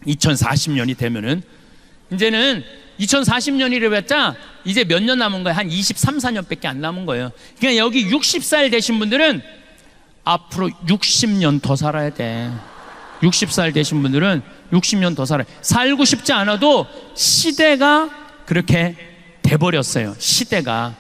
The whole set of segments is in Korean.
2040년이 되면은, 이제는 2040년이래봤자 이제 몇 년 남은 거예요? 한 23, 4년밖에 안 남은 거예요. 그러니까 여기 60살 되신 분들은 앞으로 60년 더 살아야 돼. 60살 되신 분들은 60년 더 살아야 돼. 살고 싶지 않아도 시대가 그렇게 돼버렸어요. 시대가.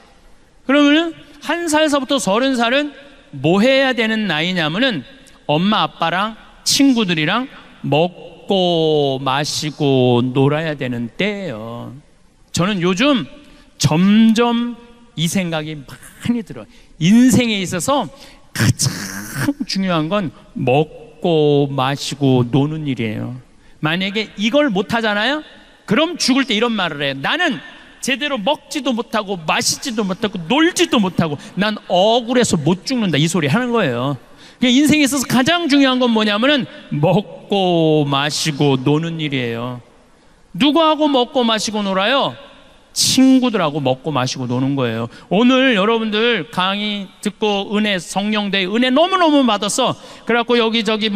그러면은 1살서부터 30살은 뭐 해야 되는 나이냐면은 엄마 아빠랑 친구들이랑 먹고 마시고 놀아야 되는 때예요. 저는 요즘 점점 이 생각이 많이 들어요. 인생에 있어서 가장 중요한 건 먹고 마시고 노는 일이에요. 만약에 이걸 못하잖아요? 그럼 죽을 때 이런 말을 해요. 나는 제대로 먹지도 못하고 마시지도 못하고 놀지도 못하고 난 억울해서 못 죽는다, 이 소리 하는 거예요. 인생에 있어서 가장 중요한 건 뭐냐면은 먹고 마시고 노는 일이에요. 누구하고 먹고 마시고 놀아요? 친구들하고 먹고 마시고 노는 거예요. 오늘 여러분들 강의 듣고 은혜, 성령대 은혜 너무너무 받았어. 그래갖고 여기저기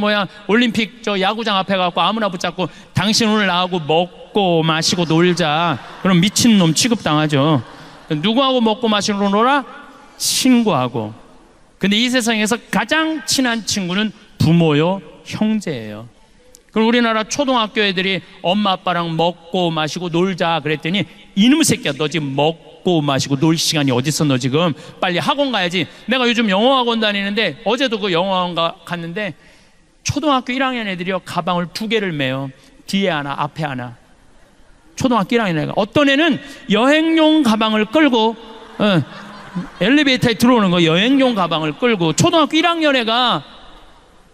올림픽 저 야구장 앞에 가고 아무나 붙잡고 당신 오늘 나하고 먹고 마시고 놀자. 그럼 미친놈 취급당하죠. 누구하고 먹고 마시고 놀아? 친구하고. 근데 이 세상에서 가장 친한 친구는 부모요, 형제예요. 그럼 우리나라 초등학교 애들이 엄마 아빠랑 먹고 마시고 놀자 그랬더니 이놈 새끼야, 너 지금 먹고 마시고 놀 시간이 어딨어? 너 지금 빨리 학원 가야지. 내가 요즘 영어학원 다니는데 어제도 그 영어학원 갔는데 초등학교 1학년 애들이요, 가방을 2개를 메요. 뒤에 하나 앞에 하나. 초등학교 1학년 애가, 어떤 애는 여행용 가방을 끌고 엘리베이터에 들어오는 거, 여행용 가방을 끌고. 초등학교 1학년 애가.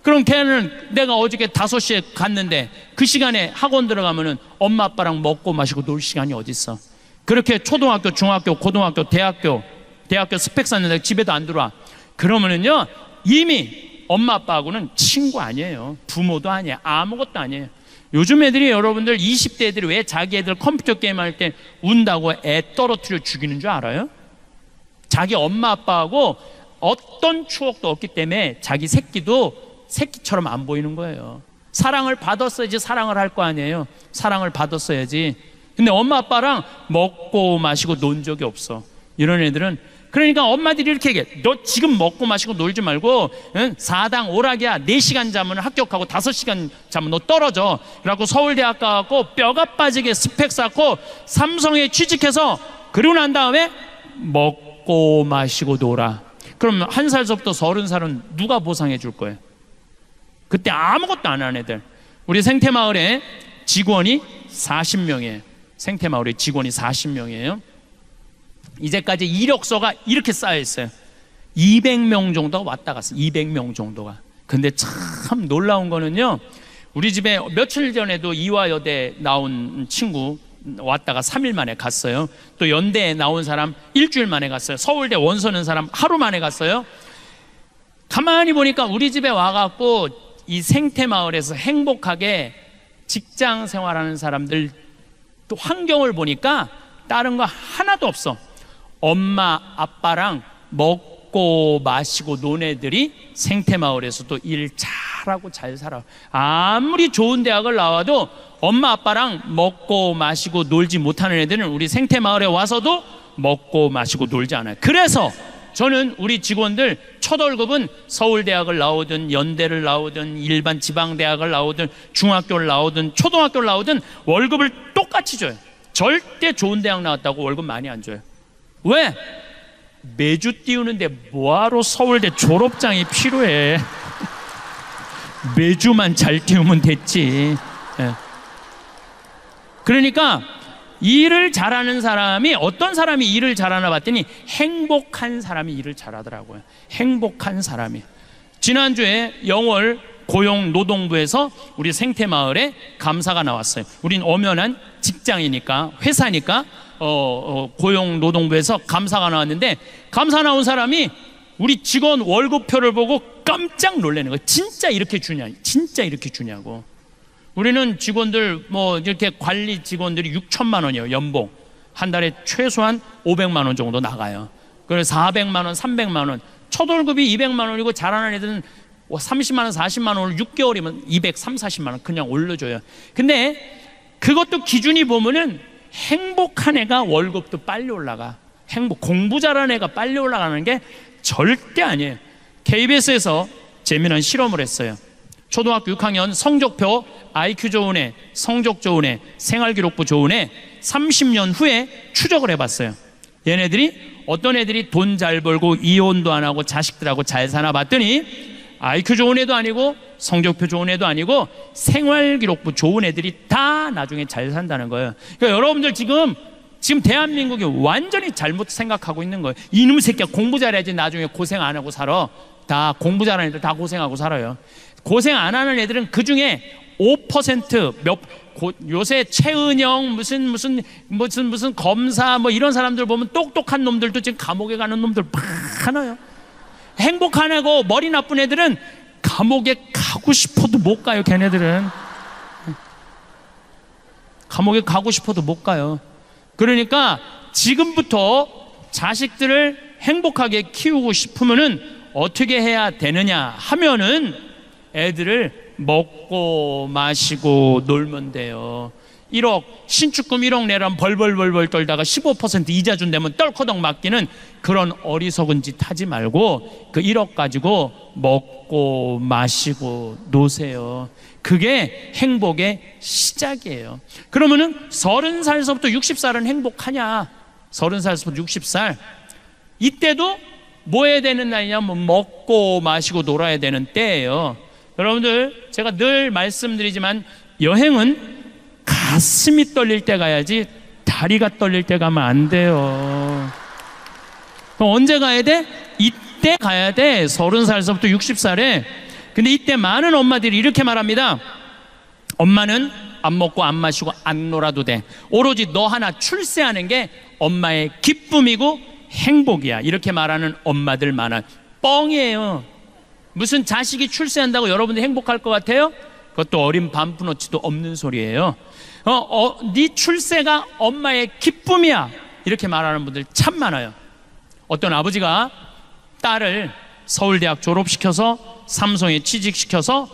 그럼 걔는 내가 어저께 5시에 갔는데 그 시간에 학원 들어가면은 엄마 아빠랑 먹고 마시고 놀 시간이 어딨어? 그렇게 초등학교, 중학교, 고등학교, 대학교 스펙 쌓는데 집에도 안 들어와. 그러면은요, 이미 엄마 아빠하고는 친구 아니에요. 부모도 아니에요. 아무것도 아니에요. 요즘 애들이, 여러분들 20대 애들이 왜 자기 애들 컴퓨터 게임 할 때 운다고 애 떨어뜨려 죽이는 줄 알아요? 자기 엄마 아빠하고 어떤 추억도 없기 때문에 자기 새끼도 새끼처럼 안 보이는 거예요. 사랑을 받았어야지 사랑을 할 거 아니에요. 사랑을 받았어야지. 근데 엄마 아빠랑 먹고 마시고 논 적이 없어. 이런 애들은. 그러니까 엄마들이 이렇게 얘기해. 너 지금 먹고 마시고 놀지 말고 4당 오락이야. 4시간 자면 합격하고 5시간 자면 너 떨어져. 그래갖고 서울대학 가갖고 뼈가 빠지게 스펙 쌓고 삼성에 취직해서, 그러고 난 다음에 먹고 마시고 놀아. 그럼 1살서부터 30살은 누가 보상해 줄 거예요? 그때 아무것도 안 하는 애들. 우리 생태마을에 직원이 40명이에요. 생태마을에 직원이 40명이에요. 이제까지 이력서가 이렇게 쌓여 있어요. 200명 정도가 왔다 갔어요. 200명 정도가. 근데 참 놀라운 거는요, 우리 집에 며칠 전에도 이화여대 나온 친구 왔다가 3일 만에 갔어요. 또 연대에 나온 사람 일주일 만에 갔어요. 서울대 원서는 사람 하루 만에 갔어요. 가만히 보니까 우리 집에 와갖고 이 생태마을에서 행복하게 직장 생활하는 사람들 또 환경을 보니까 다른 거 하나도 없어. 엄마 아빠랑 먹고 마시고 논 애들이 생태마을에서도 일 잘하고 잘 살아. 아무리 좋은 대학을 나와도 엄마 아빠랑 먹고 마시고 놀지 못하는 애들은 우리 생태마을에 와서도 먹고 마시고 놀지 않아요. 그래서 저는 우리 직원들 첫 월급은 서울대학을 나오든 연대를 나오든 일반 지방대학을 나오든 중학교를 나오든 초등학교를 나오든 월급을 똑같이 줘요. 절대 좋은 대학 나왔다고 월급 많이 안 줘요. 왜? 매주 띄우는데 뭐하러 서울대 졸업장이 필요해. 매주만 잘 띄우면 됐지. 그러니까 일을 잘하는 사람이, 어떤 사람이 일을 잘하나 봤더니 행복한 사람이 일을 잘하더라고요. 행복한 사람이. 지난주에 영월 고용노동부에서 우리 생태마을에 감사가 나왔어요. 우린 엄연한 직장이니까, 회사니까 고용노동부에서 감사가 나왔는데, 감사 나온 사람이 우리 직원 월급표를 보고 깜짝 놀라는 거예요. 진짜 이렇게 주냐? 진짜 이렇게 주냐고. 우리는 직원들 이렇게 관리 직원들이 6천만 원이에요. 연봉 한 달에 최소한 500만 원 정도 나가요. 그래서 400만 원, 300만 원. 첫 월급이 200만 원이고 잘하는 애들은 30만 원, 40만 원을 6개월이면 230, 40만 원 그냥 올려줘요. 근데 그것도 기준이 보면은 행복한 애가 월급도 빨리 올라가. 공부 잘하는 애가 빨리 올라가는 게 절대 아니에요. KBS에서 재미난 실험을 했어요. 초등학교 6학년 성적표 IQ 좋은 애, 성적 좋은 애, 생활기록부 좋은 애 30년 후에 추적을 해봤어요. 얘네들이 어떤 애들이 돈 잘 벌고 이혼도 안 하고 자식들하고 잘 사나 봤더니 IQ 좋은 애도 아니고 성적표 좋은 애도 아니고 생활기록부 좋은 애들이 다 나중에 잘 산다는 거예요. 그러니까 여러분들 지금 대한민국이 완전히 잘못 생각하고 있는 거예요. 이놈 새끼야 공부 잘해야지 나중에 고생 안 하고 살아. 다 공부 잘하는 애들 다 고생하고 살아요. 고생 안 하는 애들은 그 중에 5% 요새 최은영 무슨 검사 뭐 이런 사람들 보면 똑똑한 놈들도 지금 감옥에 가는 놈들 많아요. 행복한 애고 머리 나쁜 애들은 감옥에 가고 싶어도 못 가요. 걔네들은 감옥에 가고 싶어도 못 가요. 그러니까 지금부터 자식들을 행복하게 키우고 싶으면은 어떻게 해야 되느냐 하면은 애들을 먹고 마시고 놀면 돼요. 1억 신축금 1억 내라면 벌벌 떨다가 15% 이자 준다면 떨커덕 맡기는 그런 어리석은 짓 하지 말고 그 1억 가지고 먹고 마시고 노세요. 그게 행복의 시작이에요. 그러면은 30살서부터 60살은 행복하냐? 30살서부터 60살 이때도 뭐 해야 되는 나이냐면 먹고 마시고 놀아야 되는 때예요. 여러분들 제가 늘 말씀드리지만 여행은 가슴이 떨릴 때 가야지 다리가 떨릴 때 가면 안 돼요. 그럼 언제 가야 돼? 이때 가야 돼. 30살서부터 60살에. 근데 이때 많은 엄마들이 이렇게 말합니다. 엄마는 안 먹고 안 마시고 안 놀아도 돼. 오로지 너 하나 출세하는 게 엄마의 기쁨이고 행복이야. 이렇게 말하는 엄마들 많아. 뻥이에요. 무슨 자식이 출세한다고 여러분들이 행복할 것 같아요? 그것도 어린 반푼어치도 없는 소리예요. 네 출세가 엄마의 기쁨이야. 이렇게 말하는 분들 참 많아요. 어떤 아버지가 딸을 서울대학 졸업시켜서 삼성에 취직시켜서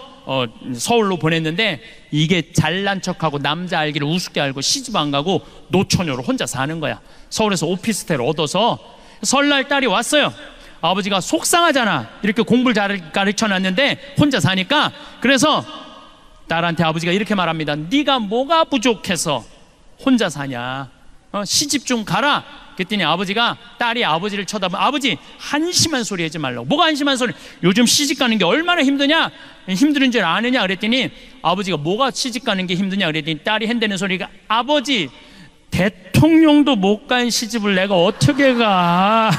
서울로 보냈는데 이게 잘난 척하고 남자 알기를 우습게 알고 시집 안 가고 노처녀로 혼자 사는 거야. 서울에서 오피스텔 얻어서 설날 딸이 왔어요. 아버지가 속상하잖아. 이렇게 공부를 잘 가르쳐놨는데 혼자 사니까. 그래서 딸한테 아버지가 이렇게 말합니다. 네가 뭐가 부족해서 혼자 사냐? 시집 좀 가라. 그랬더니 아버지가 딸이 아버지를 쳐다보면 아버지 한심한 소리 하지 말라고. 뭐가 한심한 소리? 요즘 시집 가는 게 얼마나 힘드냐? 힘든 줄 아느냐? 그랬더니 아버지가 뭐가 시집 가는 게 힘드냐? 그랬더니 딸이 한다는 소리가 아버지 대통령도 못 간 시집을 내가 어떻게 가?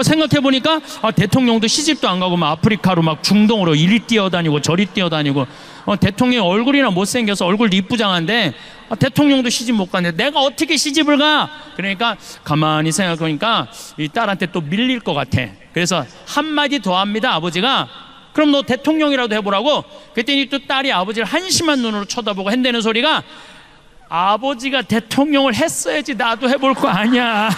생각해보니까 대통령도 시집도 안 가고 막 아프리카로 막 중동으로 이리 뛰어다니고 저리 뛰어다니고 대통령 얼굴이나 못생겨서 얼굴도 이쁘장한데 대통령도 시집 못 가는데 내가 어떻게 시집을 가? 그러니까 가만히 생각해보니까 이 딸한테 또 밀릴 것 같아. 그래서 한마디 더 합니다. 아버지가 그럼 너 대통령이라도 해보라고. 그랬더니 또 딸이 아버지를 한심한 눈으로 쳐다보고 한다는 소리가 아버지가 대통령을 했어야지 나도 해볼 거 아니야.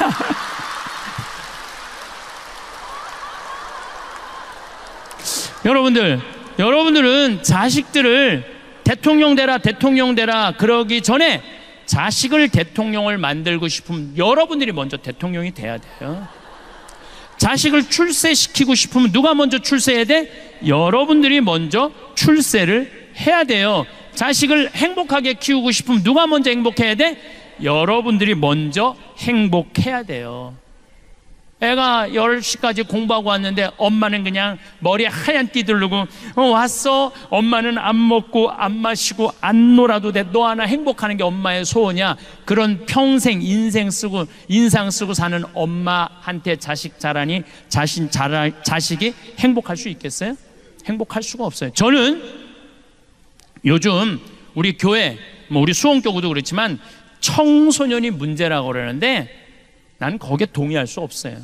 여러분들은 자식들을 대통령 되라 그러기 전에 자식을 대통령을 만들고 싶으면 여러분들이 먼저 대통령이 돼야 돼요. 자식을 출세시키고 싶으면 누가 먼저 출세해야 돼? 여러분들이 먼저 출세를 해야 돼요. 자식을 행복하게 키우고 싶으면 누가 먼저 행복해야 돼? 여러분들이 먼저 행복해야 돼요. 애가 10시까지 공부하고 왔는데 엄마는 그냥 머리에 하얀 띠 두르고 왔어? 엄마는 안 먹고 안 마시고 안 놀아도 돼. 너 하나 행복하는 게 엄마의 소원이야. 그런 평생 인상 쓰고 사는 엄마한테 자식 자라니 자식이 행복할 수 있겠어요? 행복할 수가 없어요. 저는 요즘 우리 교회 우리 수원교구도 그렇지만 청소년이 문제라고 그러는데 난 거기에 동의할 수 없어요.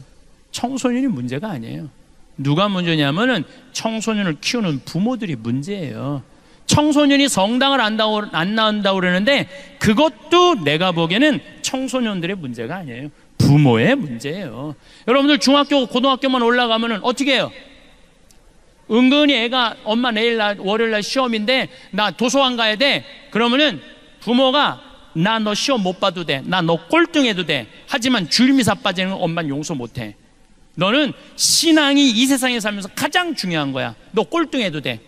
청소년이 문제가 아니에요. 누가 문제냐면은 청소년을 키우는 부모들이 문제예요. 청소년이 성당을 안 나온다고 그러는데 그것도 내가 보기에는 청소년들의 문제가 아니에요. 부모의 문제예요. 여러분들 중학교, 고등학교만 올라가면은 어떻게 해요? 은근히 애가 엄마 내일 월요일 날 시험인데 나 도서관 가야 돼. 그러면은 부모가 나 너 시험 못 봐도 돼. 나 너 꼴등해도 돼. 하지만 주일미사 빠지는 건 엄마는 용서 못 해. 너는 신앙이 이 세상에 살면서 가장 중요한 거야. 너 꼴등해도 돼.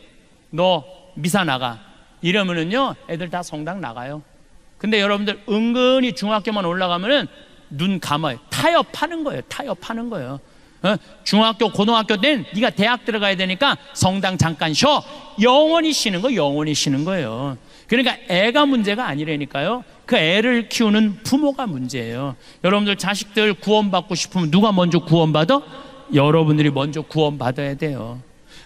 너 미사 나가. 이러면은요 애들 다 성당 나가요. 근데 여러분들 은근히 중학교만 올라가면은 눈 감아요. 타협하는 거예요. 타협하는 거예요. 중학교, 고등학교 때는 네가 대학 들어가야 되니까 성당 잠깐 쉬어. 영원히 쉬는 거, 영원히 쉬는 거예요. 그러니까 애가 문제가 아니라니까요. 그 애를 키우는 부모가 문제예요. 여러분들 자식들 구원받고 싶으면 누가 먼저 구원받아? 여러분들이 먼저 구원받아야 돼요.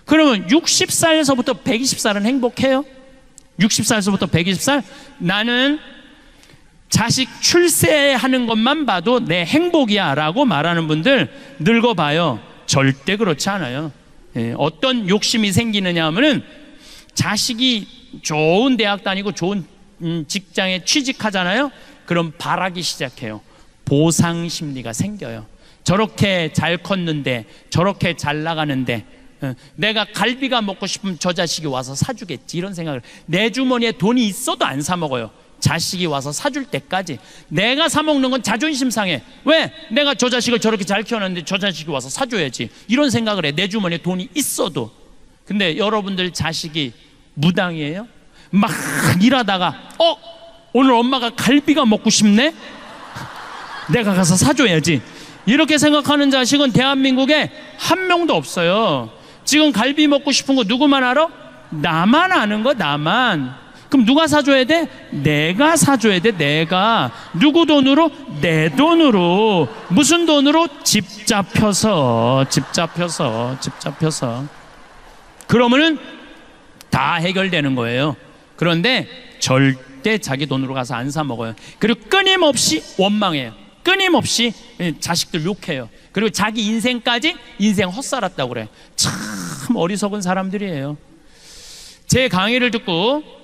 그러면 60살에서부터 120살은 행복해요? 60살에서부터 120살? 나는 자식 출세하는 것만 봐도 내 행복이야 라고 말하는 분들 늙어봐요. 절대 그렇지 않아요. 어떤 욕심이 생기느냐 하면은 자식이 좋은 대학 다니고 좋은 직장에 취직하잖아요. 그럼 바라기 시작해요. 보상 심리가 생겨요. 저렇게 잘 컸는데, 저렇게 잘 나가는데 내가 갈비가 먹고 싶으면 저 자식이 와서 사주겠지, 이런 생각을. 내 주머니에 돈이 있어도 안 사 먹어요. 자식이 와서 사줄 때까지. 내가 사 먹는 건 자존심 상해. 왜? 내가 저 자식을 저렇게 잘 키웠는데 저 자식이 와서 사줘야지, 이런 생각을 해. 내 주머니에 돈이 있어도. 근데 여러분들 자식이 무당이에요? 막 일하다가 오늘 엄마가 갈비가 먹고 싶네? 내가 가서 사줘야지, 이렇게 생각하는 자식은 대한민국에 한 명도 없어요. 지금 갈비 먹고 싶은 거 누구만 알아? 나만 아는 거, 나만. 그럼 누가 사줘야 돼? 내가 사줘야 돼. 내가. 누구 돈으로? 내 돈으로. 무슨 돈으로? 집 잡혀서. 그러면은 다 해결되는 거예요. 그런데 절대 자기 돈으로 가서 안 사 먹어요. 그리고 끊임없이 원망해요. 끊임없이 자식들 욕해요. 그리고 자기 인생까지 인생 헛살았다고 그래. 참 어리석은 사람들이에요. 제 강의를 듣고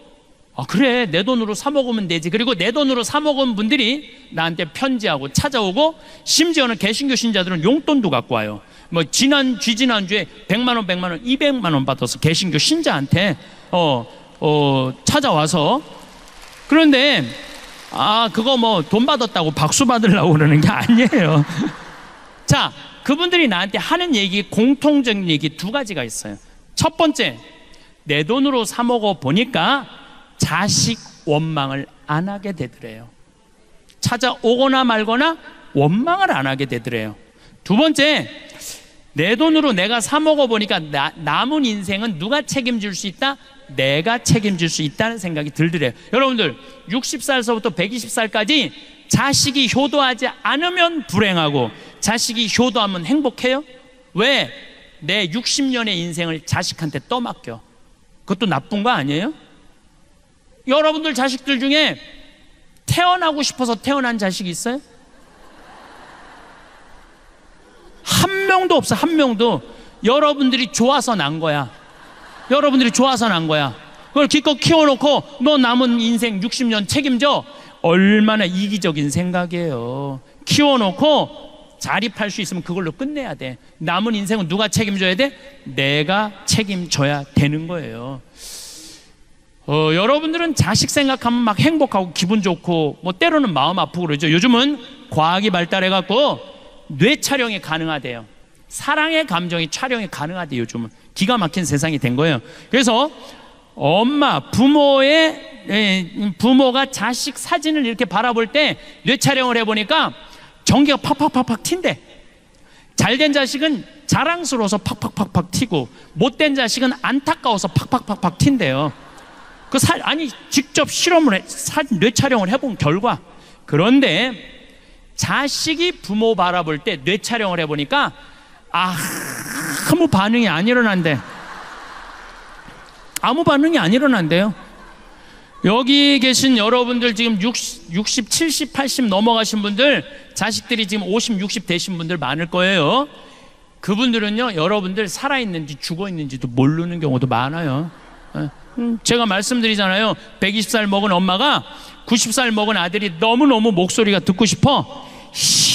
그래, 내 돈으로 사 먹으면 되지. 그리고 내 돈으로 사 먹은 분들이 나한테 편지하고 찾아오고, 심지어는 개신교 신자들은 용돈도 갖고 와요. 뭐 지난주에 100만 원, 200만 원 받아서 개신교 신자한테 찾아와서. 그런데 그거 뭐 돈 받았다고 박수 받으려고 그러는 게 아니에요. 자, 그분들이 나한테 하는 얘기, 공통적인 얘기 두 가지가 있어요. 첫 번째, 내 돈으로 사 먹어 보니까 자식 원망을 안 하게 되더래요. 찾아오거나 말거나 원망을 안 하게 되더래요. 두 번째, 내 돈으로 내가 사 먹어 보니까 남은 인생은 누가 책임질 수 있다? 내가 책임질 수 있다는 생각이 들더래요. 여러분들 60살서부터 120살까지 자식이 효도하지 않으면 불행하고, 자식이 효도하면 행복해요? 왜? 내 60년의 인생을 자식한테 떠맡겨. 그것도 나쁜 거 아니에요? 여러분들 자식들 중에 태어나고 싶어서 태어난 자식이 있어요? 한 명도 없어. 한 명도. 여러분들이 좋아서 난 거야. 여러분들이 좋아서 난 거야. 그걸 기껏 키워놓고 너 남은 인생 60년 책임져. 얼마나 이기적인 생각이에요. 키워놓고 자립할 수 있으면 그걸로 끝내야 돼. 남은 인생은 누가 책임져야 돼? 내가 책임져야 되는 거예요. 여러분들은 자식 생각하면 막 행복하고 기분 좋고 뭐 때로는 마음 아프고 그러죠. 요즘은 과학이 발달해갖고 뇌 촬영이 가능하대요. 사랑의 감정이 촬영이 가능하대요. 요즘은 기가 막힌 세상이 된 거예요. 그래서 부모가 자식 사진을 이렇게 바라볼 때 뇌 촬영을 해보니까 전기가 팍팍팍팍 튄대. 잘된 자식은 자랑스러워서 팍팍팍팍 튀고, 못된 자식은 안타까워서 팍팍팍팍 튄대요. 직접 실험을 뇌 촬영을 해본 결과. 그런데 자식이 부모 바라볼 때 뇌 촬영을 해보니까 아무 반응이 안 일어난대. 아무 반응이 안 일어난대요. 여기 계신 여러분들 지금 60, 70, 80 넘어가신 분들, 자식들이 지금 50, 60 되신 분들 많을 거예요. 그분들은요, 여러분들 살아있는지 죽어있는지도 모르는 경우도 많아요. 제가 말씀드리잖아요. 120살 먹은 엄마가 90살 먹은 아들이 너무너무 목소리가 듣고 싶어.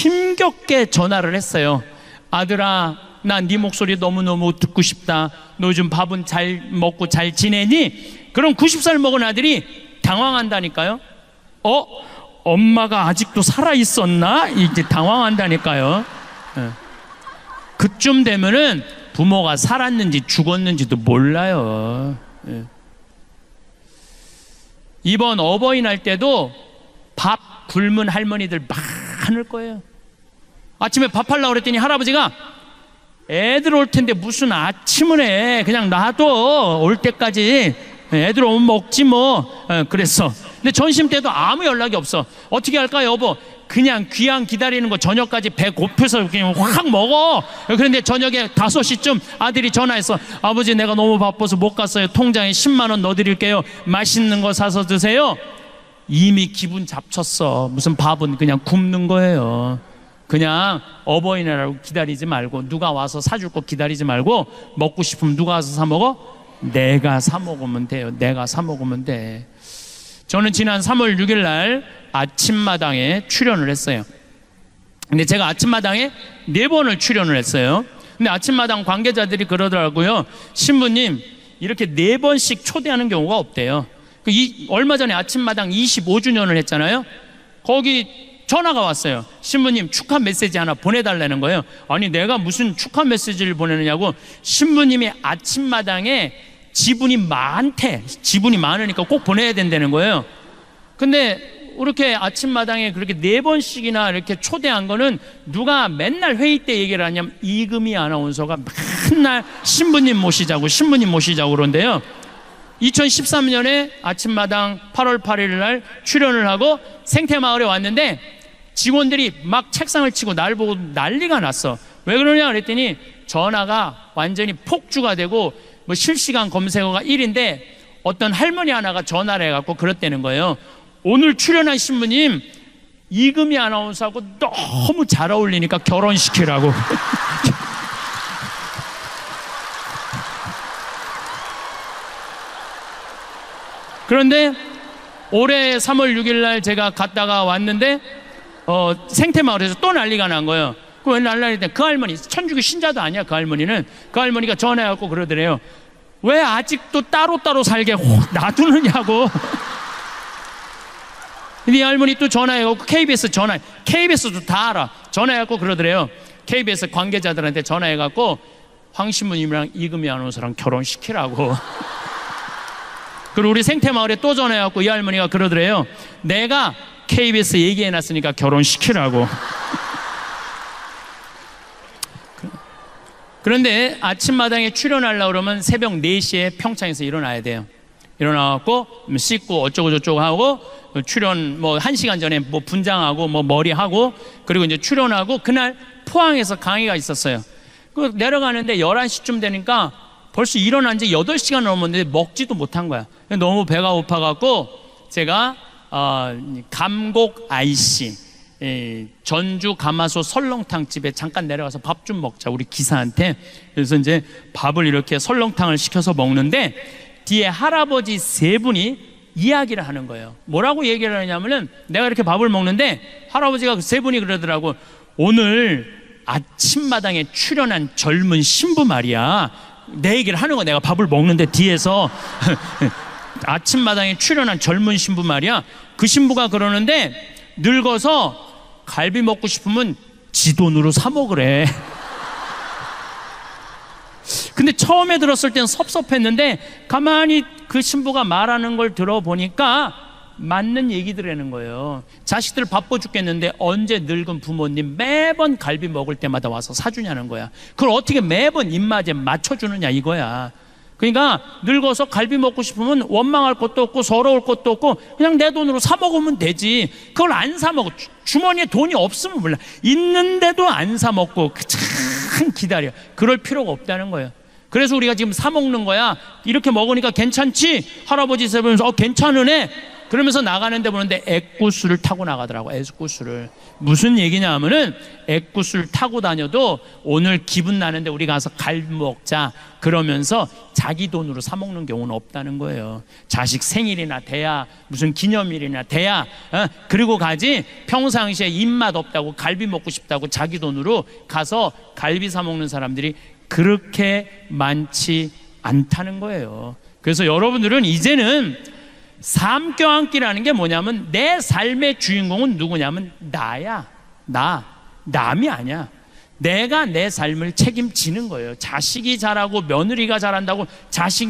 힘겹게 전화를 했어요. 아들아, 나 네 목소리 너무너무 듣고 싶다. 너 요즘 밥은 잘 먹고 잘 지내니? 그럼 90살 먹은 아들이 당황한다니까요. 엄마가 아직도 살아있었나? 이제 당황한다니까요. 그쯤 되면은 부모가 살았는지 죽었는지도 몰라요. 이번 어버이날 때도 밥 굶은 할머니들 많을 거예요. 아침에 밥 하려고 그랬더니 할아버지가 애들 올 텐데 무슨 아침을 해. 그냥 놔둬. 올 때까지 애들 오면 먹지 뭐. 그랬어. 근데 점심 때도 아무 연락이 없어. 어떻게 할까 여보? 그냥 귀양 기다리는 거 저녁까지 배 고파서 그냥 확 먹어. 그런데 저녁에 5시쯤 아들이 전화해서 아버지 내가 너무 바빠서 못 갔어요. 통장에 10만 원 넣어드릴게요. 맛있는 거 사서 드세요. 이미 기분 잡쳤어. 무슨 밥은 그냥 굶는 거예요. 그냥 어버이날하고 기다리지 말고, 누가 와서 사줄 거 기다리지 말고, 먹고 싶으면 누가 와서 사 먹어? 내가 사 먹으면 돼요. 내가 사 먹으면 돼. 저는 지난 3월 6일 날 아침마당에 출연을 했어요. 근데 제가 아침마당에 4번을 출연을 했어요. 근데 아침마당 관계자들이 그러더라고요. 신부님 이렇게 4번씩 초대하는 경우가 없대요. 얼마 전에 아침마당 25주년을 했잖아요. 거기 전화가 왔어요. 신부님 축하 메시지 하나 보내달라는 거예요. 아니 내가 무슨 축하 메시지를 보내느냐고. 신부님이 아침마당에 지분이 많대. 지분이 많으니까 꼭 보내야 된다는 거예요. 근데 이렇게 아침마당에 그렇게 4번씩이나 이렇게 초대한 거는 누가 맨날 회의 때 얘기를 하냐면 이금희 아나운서가 맨날 신부님 모시자고 그러는데요. 2013년에 아침마당 8월 8일 날 출연을 하고 생태마을에 왔는데 직원들이 막 책상을 치고 날 보고 난리가 났어. 왜 그러냐 그랬더니 전화가 완전히 폭주가 되고 뭐 실시간 검색어가 1인데 어떤 할머니 하나가 전화를 해갖고 그랬다는 거예요. 오늘 출연한 신부님 이금희 아나운서하고 너무 잘 어울리니까 결혼시키라고. 그런데 올해 3월 6일 날 제가 갔다가 왔는데 생태마을에서 또 난리가 난 거예요. 왜 난리가 났냐? 그 할머니 천주교 신자도 아니야. 그 할머니는. 그 할머니가 전화해갖고 그러더래요. 왜 아직도 따로따로 살게 놔두느냐고. 근데 이 할머니 또 전화해갖고 KBS도 다 알아. 전화해갖고 그러더래요. KBS 관계자들한테 전화해갖고 황 신부님이랑 이금희 아나운서랑 결혼시키라고. 그리고 우리 생태마을에 또 전화해갖고 이 할머니가 그러더래요. 내가 KBS 얘기해놨으니까 결혼시키라고. 그런데 아침마당에 출연하려고 그러면 새벽 4시에 평창에서 일어나야 돼요. 일어나갖고 씻고 어쩌고저쩌고 하고 출연 뭐 1시간 전에 뭐 분장하고 뭐 머리하고 그리고 이제 출연하고 그날 포항에서 강의가 있었어요. 그 내려가는데 11시쯤 되니까 벌써 일어난 지 8시간 넘었는데 먹지도 못한 거야. 너무 배가 고파갖고 제가 감곡 IC 전주 가마솥 설렁탕 집에 잠깐 내려가서 밥 좀 먹자 우리 기사한테. 그래서 이제 밥을 이렇게 설렁탕을 시켜서 먹는데 뒤에 할아버지 3분이 이야기를 하는 거예요. 뭐라고 얘기를 하냐면은 내가 이렇게 밥을 먹는데 할아버지가 3분이 그러더라고. 오늘 아침마당에 출연한 젊은 신부 말이야. 내 얘기를 하는 거야. 내가 밥을 먹는데 뒤에서 아침마당에 출연한 젊은 신부 말이야. 그 신부가 그러는데 늙어서 갈비 먹고 싶으면 지 돈으로 사 먹으래. 근데 처음에 들었을 땐 섭섭했는데 가만히 그 신부가 말하는 걸 들어보니까 맞는 얘기들이라는 거예요. 자식들 바빠 죽겠는데 언제 늙은 부모님 매번 갈비 먹을 때마다 와서 사주냐는 거야. 그걸 어떻게 매번 입맛에 맞춰주느냐 이거야. 그러니까 늙어서 갈비 먹고 싶으면 원망할 것도 없고 서러울 것도 없고 그냥 내 돈으로 사 먹으면 되지. 그걸 안 사 먹어. 주머니에 돈이 없으면 몰라. 있는데도 안 사 먹고 참 기다려. 그럴 필요가 없다는 거예요. 그래서 우리가 지금 사 먹는 거야. 이렇게 먹으니까 괜찮지? 할아버지 세보면서 괜찮으네. 그러면서 나가는데 보는데 애꾸스를 타고 나가더라고. 애꾸스를. 무슨 얘기냐 하면은 애꾸스를 타고 다녀도 오늘 기분 나는데 우리 가서 갈비 먹자 그러면서 자기 돈으로 사 먹는 경우는 없다는 거예요. 자식 생일이나 돼야, 무슨 기념일이나 돼야 그리고 가지, 평상시에 입맛 없다고 갈비 먹고 싶다고 자기 돈으로 가서 갈비 사 먹는 사람들이 그렇게 많지 않다는 거예요. 그래서 여러분들은 이제는 삶 껴안기라는 게 뭐냐면 내 삶의 주인공은 누구냐면 나야. 남이 아니야. 내가 내 삶을 책임지는 거예요. 자식이 잘하고 며느리가 잘한다고 자식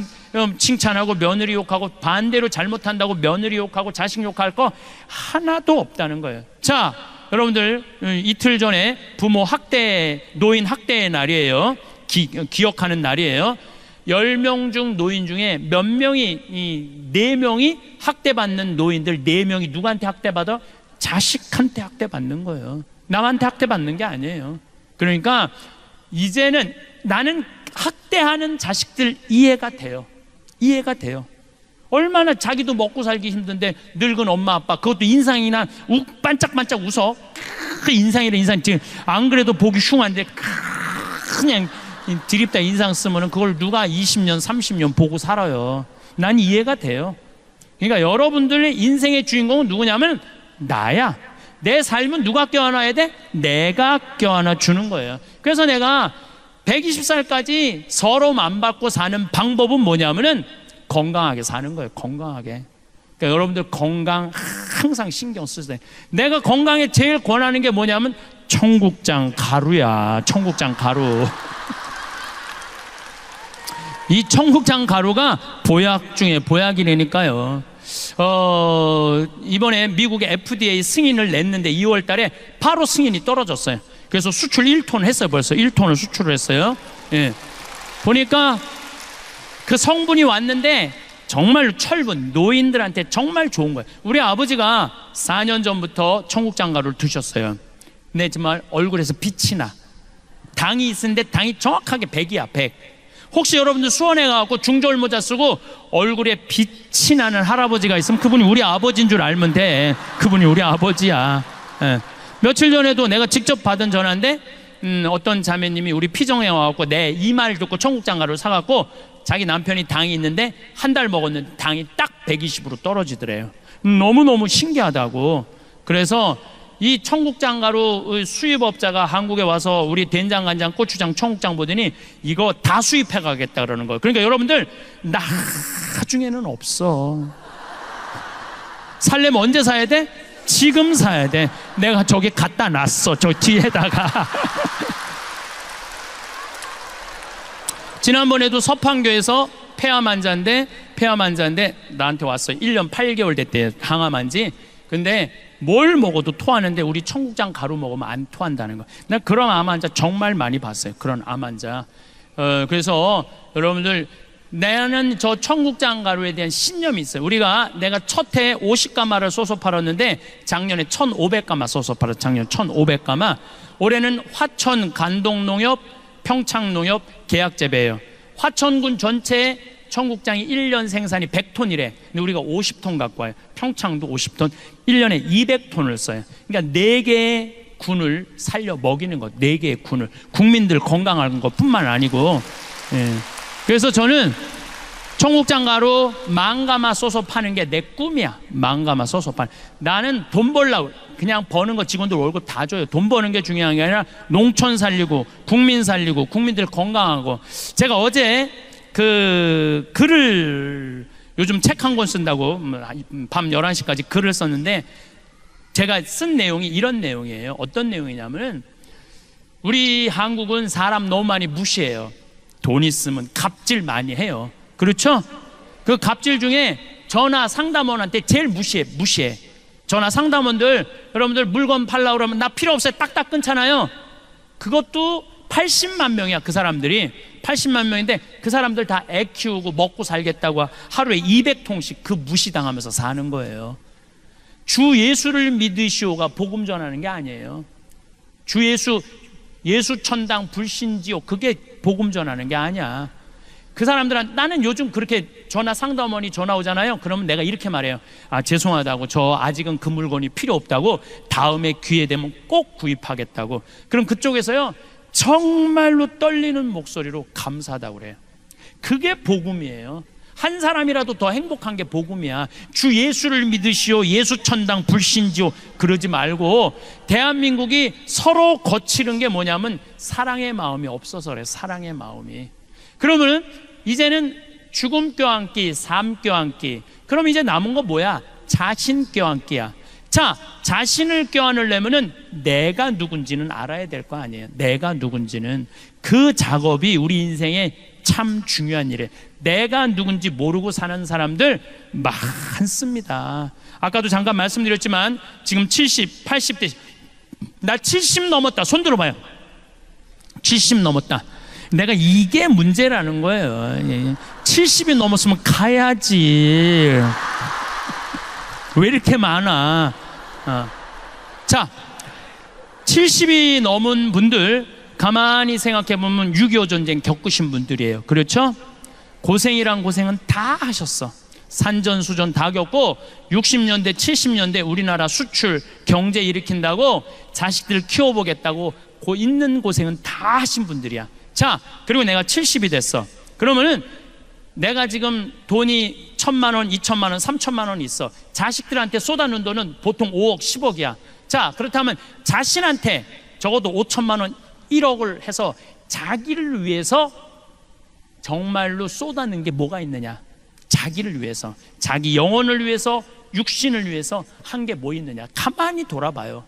칭찬하고 며느리 욕하고, 반대로 잘못한다고 며느리 욕하고 자식 욕할 거 하나도 없다는 거예요. 자, 여러분들 이틀 전에 부모 학대, 노인 학대의 날이에요. 기억하는 날이에요. 10명 중 노인 중에 몇 명이, 4명이 학대받는 노인들 4명이 누구한테 학대받아? 자식한테 학대받는 거예요. 남한테 학대받는 게 아니에요. 그러니까 이제는 나는 학대하는 자식들 이해가 돼요. 얼마나 자기도 먹고 살기 힘든데 늙은 엄마 아빠, 그것도 인상이나 반짝반짝 웃어. 인상이라 인상 지금 안 그래도 보기 흉한데 그냥 드립다 인상 쓰면은 그걸 누가 20년 30년 보고 살아요. 난 이해가 돼요. 그러니까 여러분들의 인생의 주인공은 누구냐면 나야. 내 삶은 누가 껴안아야 돼? 내가 껴안아 주는 거예요. 그래서 내가 120살까지 서러움 안 받고 사는 방법은 뭐냐면은 건강하게 사는 거예요. 건강하게. 그러니까 여러분들 건강 항상 신경 쓰세요. 내가 건강에 제일 권하는 게 뭐냐면 청국장 가루야. 청국장 가루. 이 청국장 가루가 보약 중에 보약이라니까요. 이번에 미국의 FDA 승인을 냈는데 2월 달에 바로 승인이 떨어졌어요. 그래서 수출 1톤 했어요. 벌써 1톤을 수출을 했어요. 예. 보니까 그 성분이 왔는데 정말 철분, 노인들한테 정말 좋은 거예요. 우리 아버지가 4년 전부터 청국장 가루를 드셨어요. 근데 정말 얼굴에서 빛이 나. 당이 있는데 당이 정확하게 100이야 100. 혹시 여러분들 수원에 가서 중저울 모자 쓰고 얼굴에 빛이 나는 할아버지가 있으면 그분이 우리 아버지인 줄 알면 돼. 그분이 우리 아버지야. 예. 며칠 전에도 내가 직접 받은 전화인데 어떤 자매님이 우리 피정에 와갖고 내 이 말 듣고 청국장 가루를 사갖고 자기 남편이 당이 있는데 한 달 먹었는데 당이 딱 120으로 떨어지더래요. 너무너무 신기하다고. 그래서 이 청국장 가루 수입업자가 한국에 와서 우리 된장, 간장, 고추장, 청국장 보더니 이거 다 수입해 가겠다 그러는 거예요. 그러니까 여러분들 나중에는 없어. 살려면 언제 사야 돼? 지금 사야 돼. 내가 저기 갖다 놨어. 저 뒤에다가. 지난번에도 서판교에서 폐암 환자인데 나한테 왔어요. 1년 8개월 됐대요. 항암 환지. 근데 뭘 먹어도 토하는데 우리 청국장 가루 먹으면 안 토한다는 거. 나 그런 암 환자 정말 많이 봤어요. 그런 암 환자. 그래서 여러분들, 나는 저 청국장 가루에 대한 신념이 있어요. 내가 첫 해에 50가마를 쏘서 팔았는데 작년에 1,500가마 쏘서 팔았어요. 작년 1,500가마. 올해는 화천 간동농협, 평창농협 계약재배예요. 화천군 전체에 청국장이 1년 생산이 100톤이래. 근데 우리가 50톤 갖고 와요. 평창도 50톤, 1년에 200톤을 써요. 그러니까 4개의 군을 살려 먹이는 것, 4개의 군을. 국민들 건강한 것 뿐만 아니고. 예. 그래서 저는 청국장 가루 10,000가마 쏘서 파는 게 내 꿈이야. 10,000가마 쏘서 파는. 나는 돈 벌려고 그냥 버는 거 직원들 월급 다 줘요. 돈 버는 게 중요한 게 아니라 농촌 살리고 국민 살리고 국민들 건강하고. 제가 어제 그 글을, 요즘 책 한 권 쓴다고 밤 11시까지 글을 썼는데 제가 쓴 내용이 이런 내용이에요. 어떤 내용이냐면 우리 한국은 사람 너무 많이 무시해요. 돈 있으면 갑질 많이 해요. 그렇죠? 그 갑질 중에 전화 상담원한테 제일 무시해. 전화 상담원들, 여러분들 물건 팔라고 그러면 나 필요 없어요. 딱딱 끊잖아요. 그것도 80만 명이야. 그 사람들이 80만 명인데 그 사람들 다 애 키우고 먹고 살겠다고 하루에 200통씩 그 무시당하면서 사는 거예요. 주 예수를 믿으시오가 복음 전하는 게 아니에요. 주 예수 천당 불신지옥, 그게 복음 전하는 게 아니야. 그 사람들한테 나는 요즘 그렇게 전화 상담원이 전화 오잖아요. 그러면 내가 이렇게 말해요. 아, 죄송하다고, 저 아직은 그 물건이 필요 없다고, 다음에 기회 되면 꼭 구입하겠다고. 그럼 그쪽에서요 정말로 떨리는 목소리로 감사하다고 그래요. 그게 복음이에요. 한 사람이라도 더 행복한 게 복음이야. 주 예수를 믿으시오, 예수 천당 불신지오 그러지 말고, 대한민국이 서로 거치는 게 뭐냐면 사랑의 마음이 없어서 그래. 사랑의 마음이. 그러면 이제는 죽음 껴안기, 삶 껴안기. 그럼 이제 남은 거 뭐야? 자신 껴안기야. 자, 자신을 껴안으려면은 내가 누군지는 알아야 될 거 아니에요. 내가 누군지는. 그 작업이 우리 인생에 참 중요한 일이에요. 내가 누군지 모르고 사는 사람들 많습니다. 아까도 잠깐 말씀드렸지만 지금 70, 80대, 나 70 넘었다. 손 들어봐요. 70 넘었다. 내가 이게 문제라는 거예요. 70이 넘었으면 가야지. 왜 이렇게 많아? 자, 70이 넘은 분들 가만히 생각해 보면 6.25 전쟁 겪으신 분들이에요. 그렇죠? 고생이란 고생은 다 하셨어. 산전수전 다 겪고 60년대 70년대 우리나라 수출 경제 일으킨다고 자식들 키워보겠다고 있는 고생은 다 하신 분들이야. 자, 그리고 내가 70이 됐어. 그러면은 내가 지금 돈이 1,000만 원, 2,000만 원, 3,000만 원 있어. 자식들한테 쏟아놓은 돈은 보통 5억, 10억이야. 자, 그렇다면 자신한테 적어도 5,000만 원, 1억을 해서 자기를 위해서 정말로 쏟아낸 게 뭐가 있느냐? 자기를 위해서, 자기 영혼을 위해서, 육신을 위해서 한 게 뭐 있느냐? 가만히 돌아봐요.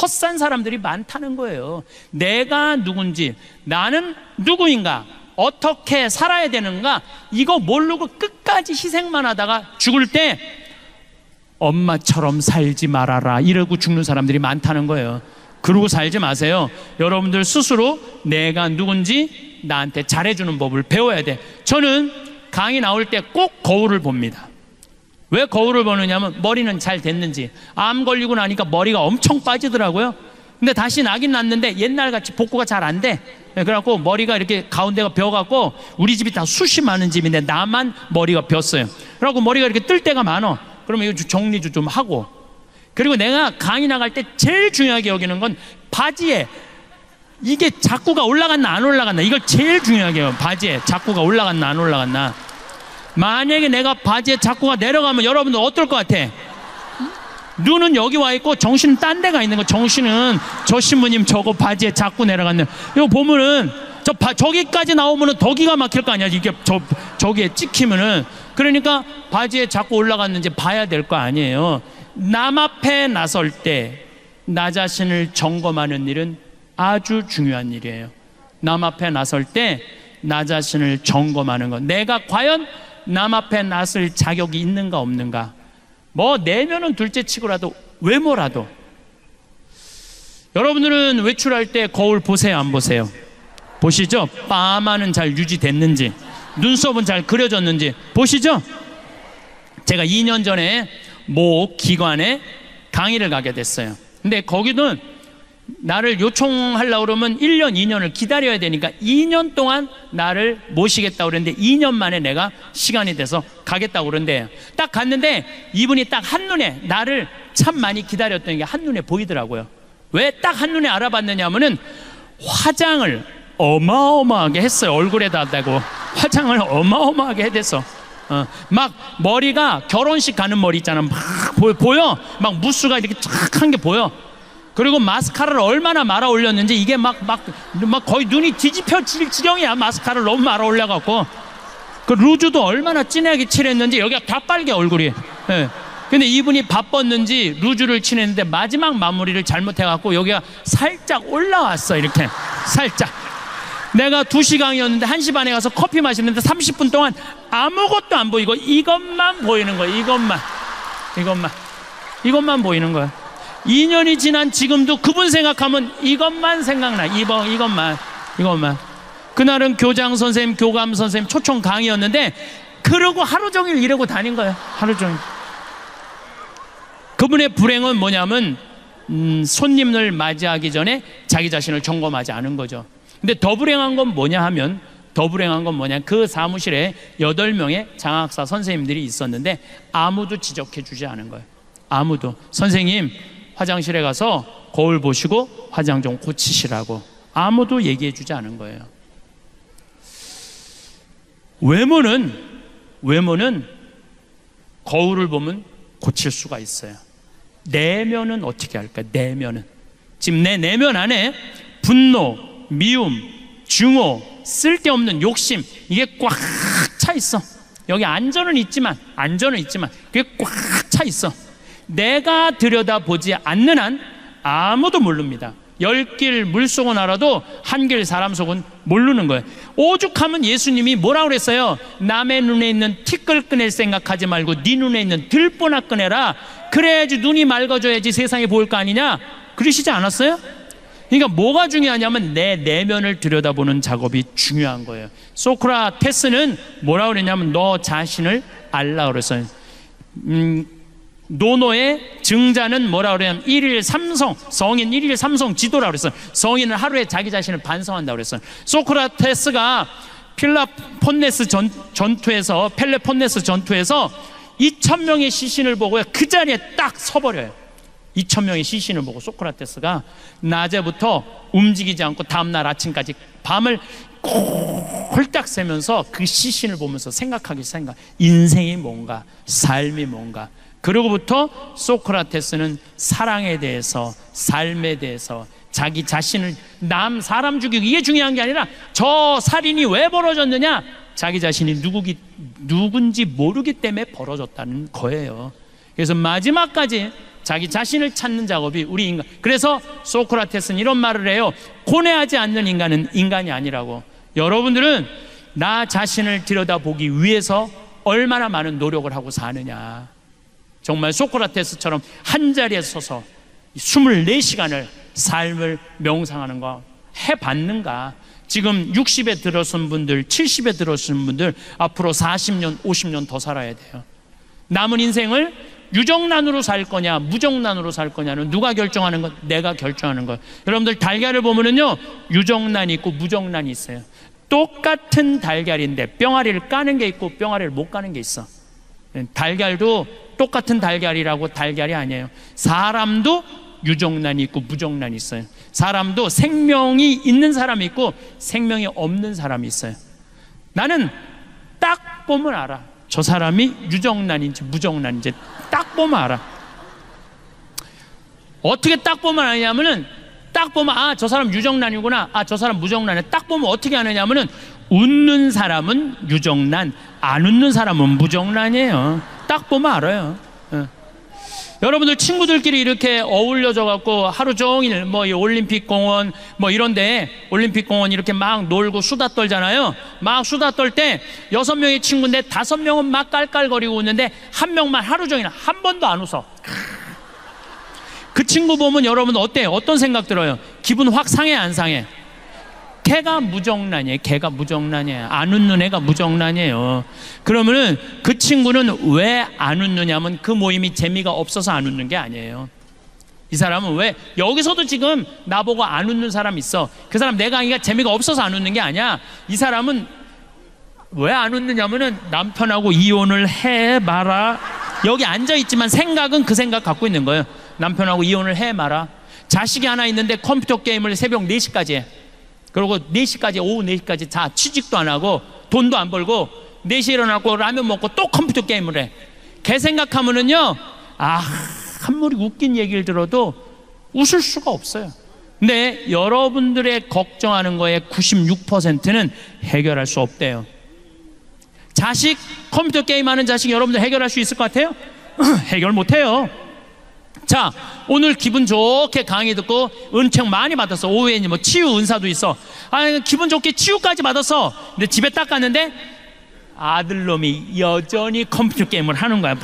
헛산 사람들이 많다는 거예요. 내가 누군지, 나는 누구인가, 어떻게 살아야 되는가, 이거 모르고 끝까지 희생만 하다가 죽을 때 엄마처럼 살지 말아라 이러고 죽는 사람들이 많다는 거예요. 그러고 살지 마세요. 여러분들 스스로 내가 누군지 나한테 잘해주는 법을 배워야 돼. 저는 강의 나올 때 꼭 거울을 봅니다. 왜 거울을 보느냐면 머리는 잘 됐는지. 암 걸리고 나니까 머리가 엄청 빠지더라고요. 근데 다시 나긴 났는데 옛날같이 복구가 잘 안 돼. 그래갖고 머리가 이렇게 가운데가 벼갖고, 우리 집이 다 숱이 많은 집인데 나만 머리가 벼었어요. 그래갖고 머리가 이렇게 뜰 때가 많어. 그러면 이거 정리 좀 하고. 그리고 내가 강의 나갈 때 제일 중요하게 여기는 건 바지에 이게 자꾸가 올라갔나 안 올라갔나, 이걸 제일 중요하게 해요. 바지에 자꾸가 올라갔나 안 올라갔나. 만약에 내가 바지에 자꾸가 내려가면 여러분들 어떨 것 같아? 눈은 여기 와 있고 정신은 딴 데가 있는 거. 정신은 저 신부님 저거 바지에 자꾸 내려갔네. 이거 보면은 저기까지 나오면은 더 기가 막힐 거 아니야. 이게 저기에 찍히면은. 그러니까 바지에 자꾸 올라갔는지 봐야 될 거 아니에요. 남 앞에 나설 때 나 자신을 점검하는 일은 아주 중요한 일이에요. 남 앞에 나설 때 나 자신을 점검하는 것. 내가 과연 남 앞에 나설 자격이 있는가 없는가. 뭐 내면은 둘째 치고라도 외모라도. 여러분들은 외출할 때 거울 보세요, 안 보세요? 보시죠? 파마는 잘 유지됐는지, 눈썹은 잘 그려졌는지 보시죠? 제가 2년 전에 모 기관에 강의를 가게 됐어요. 근데 거기는 나를 요청하려고 그러면 1년, 2년을 기다려야 되니까 2년 동안 나를 모시겠다고 그랬는데 2년 만에 내가 시간이 돼서 가겠다고 그러는데, 딱 갔는데 이분이 딱 한눈에 나를 참 많이 기다렸던 게 한눈에 보이더라고요. 왜 딱 한눈에 알아봤느냐 하면은 화장을 어마어마하게 했어요. 얼굴에다 대고 화장을 어마어마하게 해댔어. 막 머리가 결혼식 가는 머리 있잖아. 막 보여. 막 무스가 이렇게 쫙 한 게 보여. 그리고 마스카라를 얼마나 말아 올렸는지 이게 막 거의 눈이 뒤집혀질 지경이야. 마스카라를 너무 말아 올려갖고. 그 루즈도 얼마나 진하게 칠했는지 여기가 다 빨개, 얼굴이. 예. 근데 이분이 바빴는지 루즈를 칠했는데 마지막 마무리를 잘못해갖고 여기가 살짝 올라왔어. 이렇게 살짝. 내가 2시 강의였는데 1시 반에 가서 커피 마시는데 30분 동안 아무것도 안 보이고 이것만 보이는 거야. 이것만 보이는 거야. 2년이 지난 지금도 그분 생각하면 이것만 생각나. 이것만. 그날은 교장 선생님, 교감 선생님 초청 강의였는데 그러고 하루 종일 이러고 다닌 거예요. 하루 종일. 그분의 불행은 뭐냐면 손님을 맞이하기 전에 자기 자신을 점검하지 않은 거죠. 근데 더 불행한 건 뭐냐 하면 더 불행한 건 뭐냐, 그 사무실에 8명의 장학사 선생님들이 있었는데 아무도 지적해 주지 않은 거예요. 아무도. 선생님 화장실에 가서 거울 보시고 화장 좀 고치시라고 아무도 얘기해 주지 않은 거예요. 외모는 거울을 보면 고칠 수가 있어요. 내면은 어떻게 할까? 내면은 지금 내 내면 안에 분노, 미움, 증오, 쓸데없는 욕심, 이게 꽉 차 있어. 여기 안전은 있지만 그게 꽉 차 있어. 내가 들여다보지 않는 한 아무도 모릅니다. 10길 물속은 알아도 한 길 사람 속은 모르는 거예요. 오죽하면 예수님이 뭐라고 그랬어요? 남의 눈에 있는 티끌 꺼낼 생각하지 말고 네 눈에 있는 들보나 꺼내라. 그래야지 눈이 맑아져야지 세상이 보일 거 아니냐, 그러시지 않았어요? 그러니까 뭐가 중요하냐면 내 내면을 들여다보는 작업이 중요한 거예요. 소크라테스는 뭐라고 그랬냐면 너 자신을 알라 그랬어요. 노노의 증자는 뭐라고 그러냐면 1일 3성, 성인 1일 3성 지도라고 그랬어요. 성인은 하루에 자기 자신을 반성한다고 그랬어요. 소크라테스가 펠레폰네스 전투에서 2,000명의 시신을 보고 그 자리에 딱 서버려요. 2,000명의 시신을 보고 소크라테스가 낮에부터 움직이지 않고 다음날 아침까지 밤을 홀딱 새면서 그 시신을 보면서 인생이 뭔가, 삶이 뭔가. 그러고부터 소크라테스는 사랑에 대해서, 삶에 대해서, 자기 자신을, 사람 죽이고 이게 중요한 게 아니라 저 살인이 왜 벌어졌느냐, 자기 자신이 누군지 모르기 때문에 벌어졌다는 거예요. 그래서 마지막까지 자기 자신을 찾는 작업이 우리 인간. 그래서 소크라테스는 이런 말을 해요. 고뇌하지 않는 인간은 인간이 아니라고. 여러분들은 나 자신을 들여다보기 위해서 얼마나 많은 노력을 하고 사느냐. 정말 소크라테스처럼 한자리에 서서 24시간을 삶을 명상하는 거 해봤는가? 지금 60에 들어선 분들, 70에 들어선 분들 앞으로 40년, 50년 더 살아야 돼요. 남은 인생을 유정란으로 살 거냐 무정란으로 살 거냐는 누가 결정하는 것? 내가 결정하는 것. 여러분들 달걀을 보면은요, 유정란이 있고 무정란이 있어요. 똑같은 달걀인데 뿅아리를 까는 게 있고 뿅아리를 못 까는 게 있어. 달걀도 똑같은 달걀이라고 달걀이 아니에요. 사람도 유정란이 있고 무정란이 있어요. 사람도 생명이 있는 사람이 있고 생명이 없는 사람이 있어요. 나는 딱 보면 알아. 저 사람이 유정란인지 무정란인지 딱 보면 알아. 어떻게 딱 보면 아냐면은, 딱 보면 아, 저 사람 유정란이구나, 아, 저 사람 무정란이야. 딱 보면 어떻게 아느냐면은 웃는 사람은 유정란, 안 웃는 사람은 무정란이에요. 딱 보면 알아요. 여러분들 친구들끼리 이렇게 어울려져 갖고 하루 종일 뭐 이 올림픽 공원 뭐 이런데, 올림픽 공원 이렇게 막 놀고 수다 떨잖아요. 막 수다 떨 때 6명의 친구인데 5명은 막 깔깔거리고 웃는데 한 명만 하루 종일 한 번도 안 웃어. 그 친구 보면 여러분 어때요? 어떤 생각 들어요? 기분 확 상해, 안 상해? 걔가 무정란이에요. 걔가 무정란이에요. 안 웃는 애가 무정란이에요. 그러면은 그 친구는 왜 안 웃느냐면 그 모임이 재미가 없어서 안 웃는 게 아니에요. 이 사람은 왜, 여기서도 지금 나보고 안 웃는 사람 있어. 그 사람 내 강의가 재미가 없어서 안 웃는 게 아니야. 이 사람은 왜 안 웃느냐면은 남편하고 이혼을 해봐라. 여기 앉아있지만 생각은 그 생각 갖고 있는 거예요. 남편하고 이혼을 해봐라. 자식이 하나 있는데 컴퓨터 게임을 새벽 4시까지 해. 그리고 4시까지, 오후 4시까지 자, 취직도 안 하고 돈도 안 벌고 4시에 일어나고 라면 먹고 또 컴퓨터 게임을 해. 걔 생각하면은요, 아, 아무리 웃긴 얘기를 들어도 웃을 수가 없어요. 근데 여러분들의 걱정하는 거에 96%는 해결할 수 없대요. 자식, 컴퓨터 게임하는 자식 여러분들 해결할 수 있을 것 같아요? 해결 못해요. 자, 오늘 기분 좋게 강의 듣고 은총 많이 받았어. 오후에 뭐 치유 은사도 있어. 아, 기분 좋게 치유까지 받았어. 근데 집에 딱 갔는데 아들놈이 여전히 컴퓨터 게임을 하는 거야. 막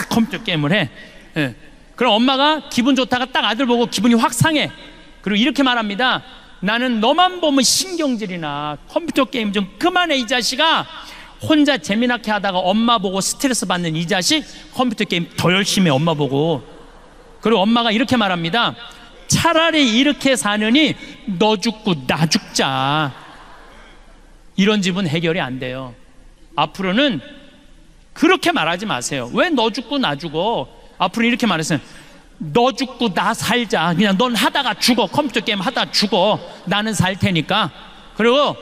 컴퓨터 게임을 해. 예. 그럼 엄마가 기분 좋다가 딱 아들 보고 기분이 확 상해. 그리고 이렇게 말합니다. 나는 너만 보면 신경질이나 컴퓨터 게임 좀 그만해, 이 자식아. 혼자 재미나게 하다가 엄마 보고 스트레스 받는 이 자식, 컴퓨터 게임 더 열심히 해, 엄마 보고. 그리고 엄마가 이렇게 말합니다. 차라리 이렇게 사느니 너 죽고 나 죽자. 이런 집은 해결이 안 돼요. 앞으로는 그렇게 말하지 마세요. 왜 너 죽고 나 죽어? 앞으로 이렇게 말했어요. 너 죽고 나 살자. 그냥 넌 하다가 죽어. 컴퓨터 게임 하다가 죽어. 나는 살 테니까. 그리고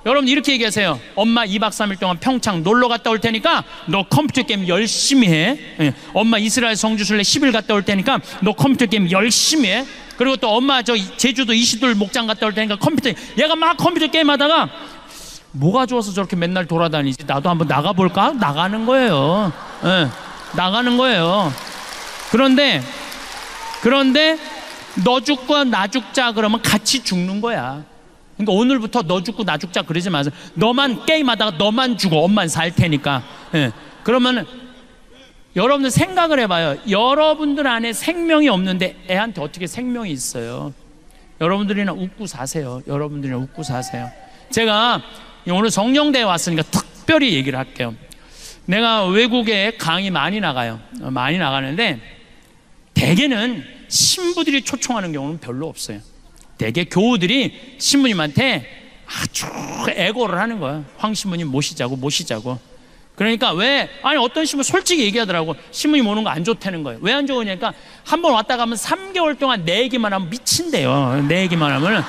여러분 이렇게 얘기하세요. 엄마 2박 3일 동안 평창 놀러 갔다 올 테니까 너 컴퓨터 게임 열심히 해. 엄마 이스라엘 성지순례 10일 갔다 올 테니까 너 컴퓨터 게임 열심히 해. 그리고 또 엄마 저 제주도 이시돌 목장 갔다 올 테니까 컴퓨터, 얘가 막 컴퓨터 게임 하다가 뭐가 좋아서 저렇게 맨날 돌아다니지? 나도 한번 나가볼까? 나가는 거예요. 나가는 거예요. 그런데 너 죽고 나 죽자 그러면 같이 죽는 거야. 그러니까 오늘부터 너 죽고 나 죽자 그러지 마세요. 너만 게임하다가 너만 죽어. 엄만 살 테니까. 그러면 여러분들 생각을 해봐요. 여러분들 안에 생명이 없는데 애한테 어떻게 생명이 있어요? 여러분들이나 웃고 사세요. 여러분들이나 웃고 사세요. 제가 오늘 성령대에 왔으니까 특별히 얘기를 할게요. 내가 외국에 강의 많이 나가요. 많이 나가는데 대개는 신부들이 초청하는 경우는 별로 없어요. 대개 교우들이 신부님한테 아주 애고를 하는 거야. 황 신부님 모시자고. 그러니까 아니 어떤 신부 솔직히 얘기하더라고. 신부님 오는 거 안 좋다는 거예요. 왜 안 좋으냐니까 한 번 왔다 가면 3개월 동안 내 얘기만 하면 미친대요. 내 얘기만 하면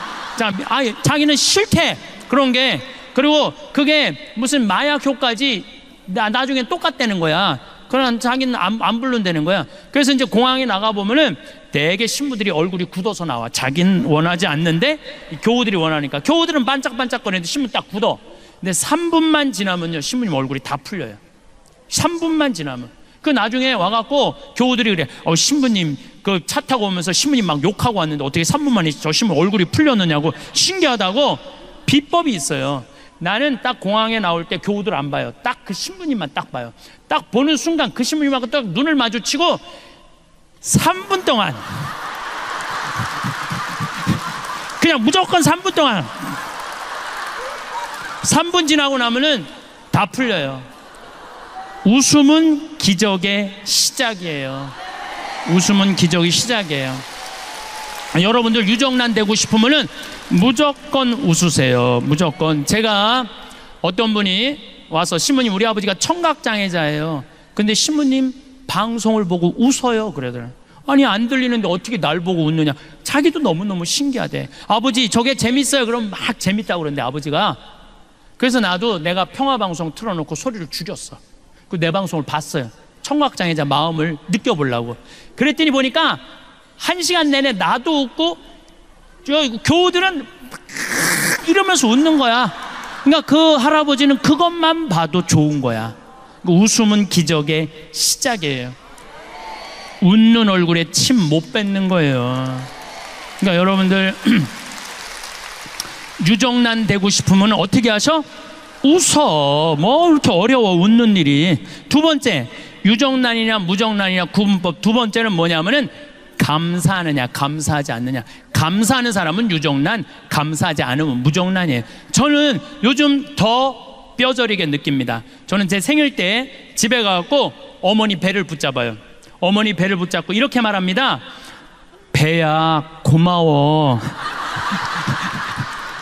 자기는 싫대. 그런 게. 그리고 그게 무슨 마약 효과지 나중에 똑같다는 거야. 그러나 자기는 안 부른다는 거야. 그래서 이제 공항에 나가보면은 대개 신부들이 얼굴이 굳어서 나와. 자기는 원하지 않는데 교우들이 원하니까. 교우들은 반짝반짝거리는데 신부 딱 굳어. 근데 3분만 지나면요 신부님 얼굴이 다 풀려요. 3분만 지나면. 그 나중에 와갖고 교우들이 그래. 신부님 그 차 타고 오면서 신부님 막 욕하고 왔는데 어떻게 3분 만에 저 신부 얼굴이 풀렸느냐고. 신기하다고. 비법이 있어요. 나는 딱 공항에 나올 때 교우들 안 봐요. 딱 그 신부님만 딱 봐요. 딱 보는 순간 그 신부님하고 딱 눈을 마주치고 3분 동안 그냥 무조건 3분 동안 3분 지나고 나면은 다 풀려요. 웃음은 기적의 시작이에요. 웃음은 기적의 시작이에요. 여러분들 유정란 되고 싶으면은 무조건 웃으세요. 무조건. 제가 어떤 분이 와서 신부님 우리 아버지가 청각장애자예요. 근데 신부님 방송을 보고 웃어요. 그러더라고요. 아니 안 들리는데 어떻게 날 보고 웃느냐. 자기도 너무너무 신기하대. 아버지 저게 재밌어요. 그럼 막 재밌다고 그러는데 아버지가. 그래서 나도 내가 평화방송 틀어놓고 소리를 줄였어. 그 내 방송을 봤어요. 청각장애자 마음을 느껴보려고. 그랬더니 보니까 1시간 내내 나도 웃고 교우들은 이러면서 웃는 거야. 그러니까 그 할아버지는 그것만 봐도 좋은 거야. 웃음은 기적의 시작이에요. 웃는 얼굴에 침 못 뱉는 거예요. 그러니까 여러분들 유정란 되고 싶으면 어떻게 하셔? 웃어. 뭐 이렇게 어려워 웃는 일이. 두 번째, 유정란이냐 무정란이냐 구분법 두 번째는 뭐냐면은 감사하느냐 감사하지 않느냐. 감사하는 사람은 유정란, 감사하지 않으면 무정란이에요. 저는 요즘 더 뼈저리게 느낍니다. 저는 제 생일 때 집에 가서 어머니 배를 붙잡아요. 어머니 배를 붙잡고 이렇게 말합니다. 배야 고마워.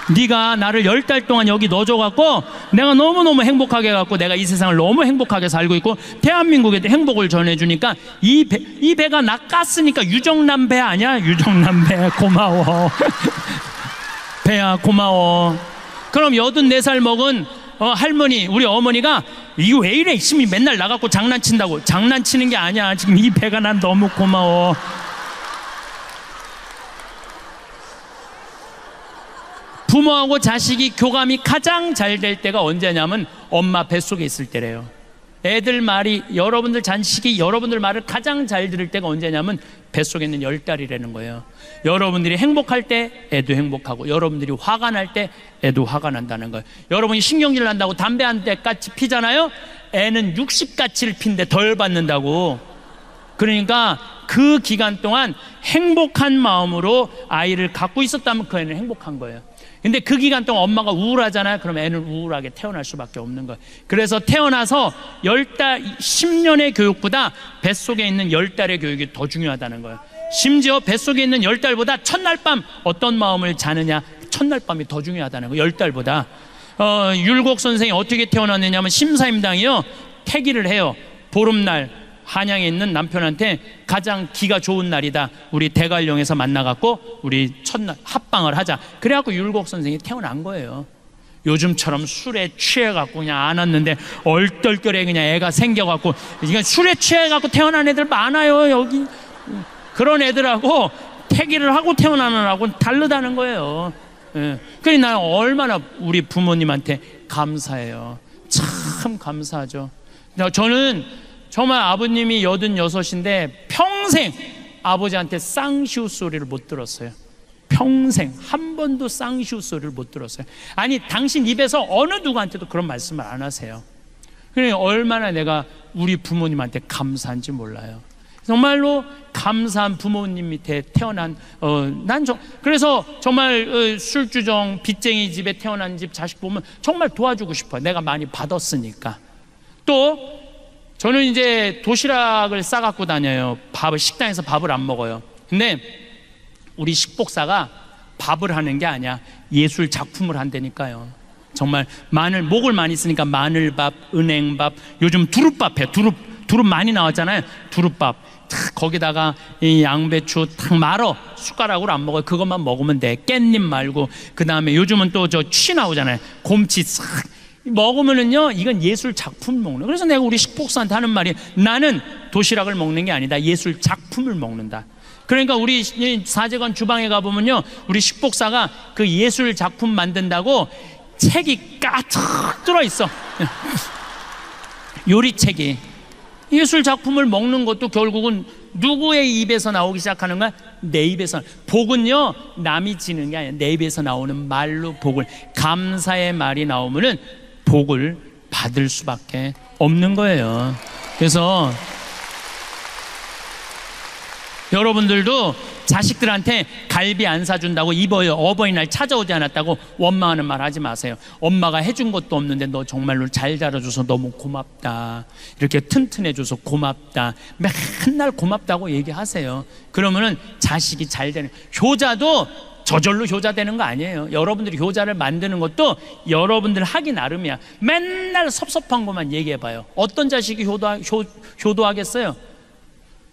네가 나를 10달 동안 여기 넣어줘갖고 내가 너무너무 행복하게 해갖고 내가 이 세상을 너무 행복하게 살고 있고 대한민국에 행복을 전해주니까 이 배가 나 깠으니까 유정란 배 아니야? 유정란 배 고마워. 배야 고마워. 그럼 84살 먹은 할머니, 우리 어머니가 이거 왜 이래? 심이 맨날 나갖고 장난친다고. 장난치는 게 아니야. 지금 이 배가 난 너무 고마워. 부모하고 자식이 교감이 가장 잘 될 때가 언제냐면 엄마 뱃속에 있을 때래요. 애들 말이, 여러분들 자식이 여러분들 말을 가장 잘 들을 때가 언제냐면 뱃속에 있는 10달이라는 거예요. 여러분들이 행복할 때 애도 행복하고, 여러분들이 화가 날 때 애도 화가 난다는 거예요. 여러분이 신경질 난다고 담배 한 대까지 피잖아요. 애는 60가치를 핀데 덜 받는다고. 그러니까 그 기간 동안 행복한 마음으로 아이를 갖고 있었다면 그 애는 행복한 거예요. 근데 그 기간 동안 엄마가 우울하잖아요. 그럼 애는 우울하게 태어날 수밖에 없는 거예요. 그래서 태어나서 10달, 10년의 교육보다 뱃속에 있는 10달의 교육이 더 중요하다는 거예요. 심지어 뱃속에 있는 10달보다 첫날 밤 어떤 마음을 자느냐, 첫날 밤이 더 중요하다는 거예요. 10달보다. 율곡 선생이 어떻게 태어났느냐면 심사임당이요 태기를 해요. 보름날 한양에 있는 남편한테 가장 기가 좋은 날이다, 우리 대관령에서 만나갖고 우리 첫날 합방을 하자. 그래갖고 율곡 선생이 태어난 거예요. 요즘처럼 술에 취해갖고 그냥 안 왔는데 얼떨결에 그냥 애가 생겨갖고, 이건 술에 취해갖고 태어난 애들 많아요 여기. 그런 애들하고 태기를 하고 태어나는 애하고는 다르다는 거예요. 예. 그러니 나는 얼마나 우리 부모님한테 감사해요. 참 감사하죠. 저는 정말 아버님이 86인데 평생 아버지한테 쌍시우 소리를 못 들었어요. 평생 한 번도 쌍시우 소리를 못 들었어요. 아니, 당신 입에서 어느 누구한테도 그런 말씀을 안 하세요. 그러니 얼마나 내가 우리 부모님한테 감사한지 몰라요. 정말로 감사한 부모님 밑에 태어난 그래서 정말 술주정 빚쟁이 집에 태어난 집 자식 보면 정말 도와주고 싶어요. 내가 많이 받았으니까. 또 저는 이제 도시락을 싸갖고 다녀요. 식당에서 밥을 안 먹어요. 근데 우리 식복사가 밥을 하는 게 아니야, 예술 작품을 한다니까요. 정말 목을 많이 쓰니까 마늘밥, 은행밥, 요즘 두릅밥 해. 두릅 많이 나왔잖아요. 두릅밥 거기다가 이 양배추 탁 말어. 숟가락으로 안 먹어요. 그것만 먹으면 돼. 깻잎 말고. 그 다음에 요즘은 또 저 취 나오잖아요. 곰치 싹 먹으면은요, 이건 예술 작품 먹는 거예요. 그래서 내가 우리 식복사한테 하는 말이, 나는 도시락을 먹는 게 아니다, 예술 작품을 먹는다. 그러니까 우리 사제관 주방에 가보면요, 우리 식복사가 그 예술 작품 만든다고 책이 가득 들어있어. 요리책이. 예술 작품을 먹는 것도 결국은 누구의 입에서 나오기 시작하는 거야? 내 입에서. 복은요, 남이 지는 게 아니야. 내 입에서 나오는 말로 복을, 감사의 말이 나오면은 복을 받을 수밖에 없는 거예요. 그래서 여러분들도 자식들한테 갈비 안 사준다고 어버이날 찾아오지 않았다고 원망하는 말 하지 마세요. 엄마가 해준 것도 없는데 너 정말로 잘 자라줘서 너무 고맙다, 이렇게 튼튼해줘서 고맙다, 맨날 고맙다고 얘기하세요. 그러면은 자식이 잘 되는. 효자도 저절로 효자 되는 거 아니에요. 여러분들이 효자를 만드는 것도 여러분들 하기 나름이야. 맨날 섭섭한 것만 얘기해봐요. 어떤 자식이 효도하겠어요?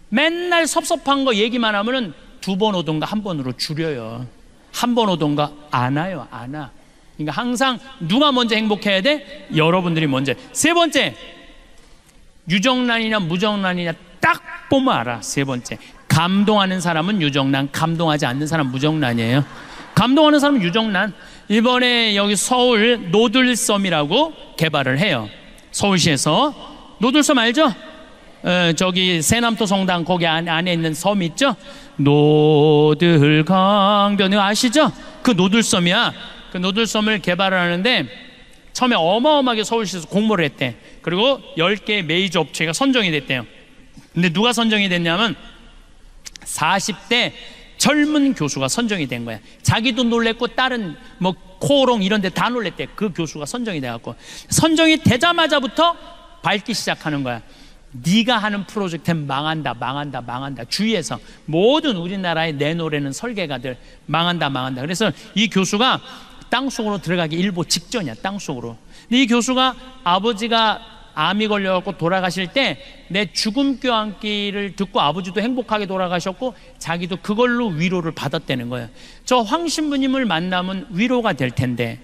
맨날 섭섭한 거 얘기만 하면은 2번 오던가 1번으로 줄여요. 1번 오던가 안 와요. 안 와. 그러니까 항상 누가 먼저 행복해야 돼? 여러분들이 먼저. 3번째, 유정란이냐 무정란이냐 딱 보면 알아. 3번째, 감동하는 사람은 유정란, 감동하지 않는 사람은 무정란이에요. 감동하는 사람은 유정란. 이번에 여기 서울 노들섬이라고 개발을 해요. 서울시에서. 노들섬 알죠? 저기 세남도 성당 거기 안에 있는 섬 있죠? 노들강변 아시죠? 그 노들섬이야. 그 노들섬을 개발을 하는데 처음에 어마어마하게 서울시에서 공모를 했대. 그리고 10개의 메이저 업체가 선정이 됐대요. 근데 누가 선정이 됐냐면 40대 젊은 교수가 선정이 된 거야. 자기도 놀랬고 다른 뭐 코오롱 이런 데 다 놀랬대. 그 교수가 선정이 돼갖고 선정이 되자마자부터 밟기 시작하는 거야. 네가 하는 프로젝트는 망한다, 망한다, 망한다. 주위에서 모든 우리나라에 내놓으려는 설계가들 망한다, 망한다. 그래서 이 교수가 땅속으로 들어가기 일보 직전이야. 땅속으로. 근데 이 교수가 아버지가 암이 걸려갖고 돌아가실 때 내 죽음 껴안기를 듣고 아버지도 행복하게 돌아가셨고 자기도 그걸로 위로를 받았다는 거예요. 저 황 신부님을 만나면 위로가 될 텐데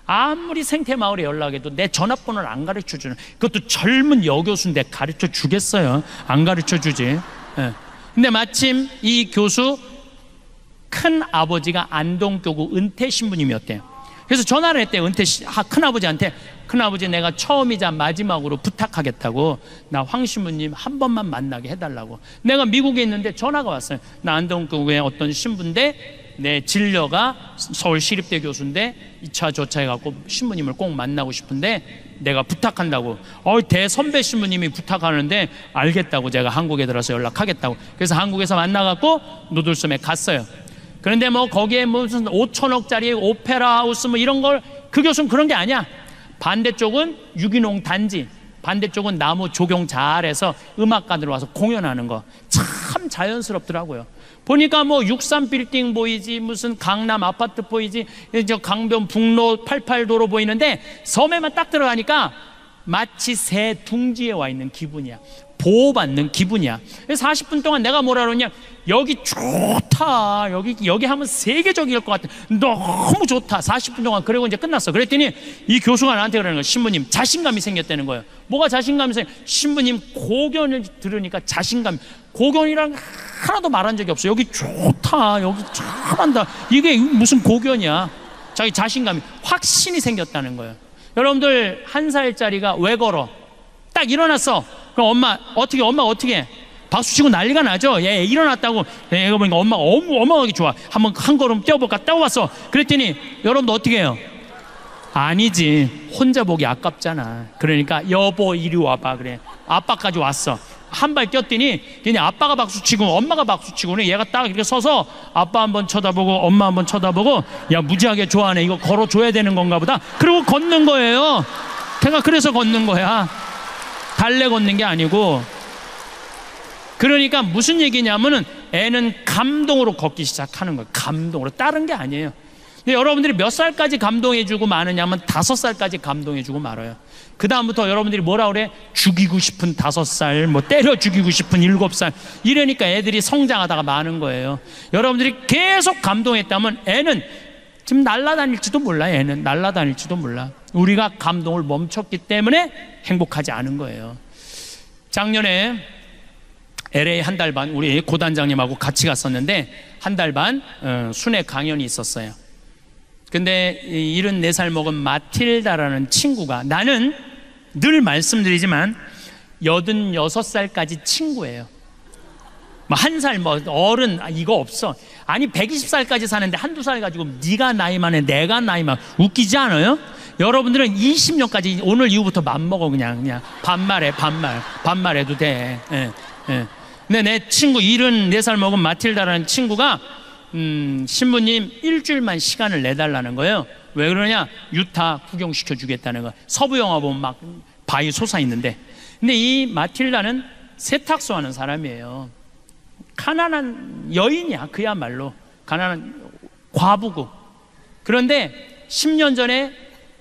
아무리 생태마을에 연락해도 내 전화번호를 안 가르쳐주는, 그것도 젊은 여교수인데 가르쳐 주겠어요? 안 가르쳐 주지. 예. 근데 마침 이 교수 큰 아버지가 안동교구 은퇴 신부님이었대요. 그래서 전화를 했대요. 큰 아버지한테. 큰 아버지, 내가 처음이자 마지막으로 부탁하겠다고, 나 황 신부님 한 번만 만나게 해달라고. 내가 미국에 있는데 전화가 왔어요. 나 안동교구의 어떤 신부인데 내 진료가 서울시립대 교수인데 2차 조차 해갖고 신부님을 꼭 만나고 싶은데 내가 부탁한다고. 대선배 신부님이 부탁하는데 알겠다고 제가 한국에 들어서 연락하겠다고. 그래서 한국에서 만나갖고 노들섬에 갔어요. 그런데 뭐 거기에 무슨 5천억짜리 오페라 하우스 뭐 이런 걸, 그 교수는 그런 게 아니야. 반대쪽은 유기농 단지, 반대쪽은 나무 조경 잘해서 음악가들 와서 공연하는 거. 참 참 자연스럽더라고요. 보니까 뭐 63빌딩 보이지, 무슨 강남 아파트 보이지, 저 강변 북로 88도로 보이는데 섬에만 딱 들어가니까 마치 새 둥지에 와 있는 기분이야. 보호받는 기분이야. 40분 동안 내가 뭐라 그러냐, 여기 좋다, 여기 하면 세계적일 것 같아, 너무 좋다, 40분 동안. 그리고 이제 끝났어. 그랬더니 이 교수가 나한테 그러는 거야. 신부님, 자신감이 생겼다는 거예요. 뭐가 자신감이 생겨? 신부님 고견을 들으니까 자신감. 고견이랑 하나도 말한 적이 없어. 여기 좋다, 여기 잘한다, 이게 무슨 고견이야. 자기 자신감이, 확신이 생겼다는 거예요. 여러분들, 1살짜리가 왜 걸어? 딱 일어났어. 그럼 엄마 어떻게 해? 박수치고 난리가 나죠. 얘 일어났다고. 얘가 보니까 엄마가 어마어마하게 좋아. 한번 한 걸음 뛰어볼까? 뛰어봤어. 그랬더니 여러분도 어떻게 해요? 아니지, 혼자 보기 아깝잖아. 그러니까 여보 이리 와봐. 그래, 아빠까지 왔어. 한 발 뛰었더니 얘네 아빠가 박수치고 엄마가 박수치고, 얘가 딱 이렇게 서서 아빠 한번 쳐다보고 엄마 한번 쳐다보고, 야 무지하게 좋아하네, 이거 걸어줘야 되는 건가 보다. 그리고 걷는 거예요. 걔가 그래서 걷는 거야. 달래 걷는 게 아니고. 그러니까 무슨 얘기냐면은 애는 감동으로 걷기 시작하는 거예요. 감동으로. 다른 게 아니에요. 근데 여러분들이 몇 살까지 감동해주고 마느냐면 5살까지 감동해주고 말아요. 그 다음부터 여러분들이 뭐라 그래? 죽이고 싶은 5살, 뭐 때려 죽이고 싶은 7살, 이러니까 애들이 성장하다가 마는 거예요. 여러분들이 계속 감동했다면 애는 지금 날아다닐지도 몰라. 애는 날아다닐지도 몰라. 우리가 감동을 멈췄기 때문에 행복하지 않은 거예요. 작년에 LA 한 달 반 우리 고단장님하고 같이 갔었는데, 한 달 반 순회 강연이 있었어요. 근데 74살 먹은 마틸다라는 친구가, 나는 늘 말씀드리지만 86살까지 친구예요. 뭐 1살 뭐 어른 이거 없어. 아니 120살까지 사는데 한두 살 가지고 네가 나이 많아 내가 나이 많아, 웃기지 않아요? 여러분들은 20년까지 오늘 이후부터 맘먹어. 그냥 반말해도 돼. 예. 근데 내 친구 74살 먹은 마틸다라는 친구가 신부님 일주일만 시간을 내달라는 거예요. 왜 그러냐? 유타 구경시켜 주겠다는 거야. 서부 영화 보면 막 바위 솟아있는데. 근데 이 마틸다는 세탁소 하는 사람이에요. 가난한 여인이야. 그야말로 가난한 과부고. 그런데 10년 전에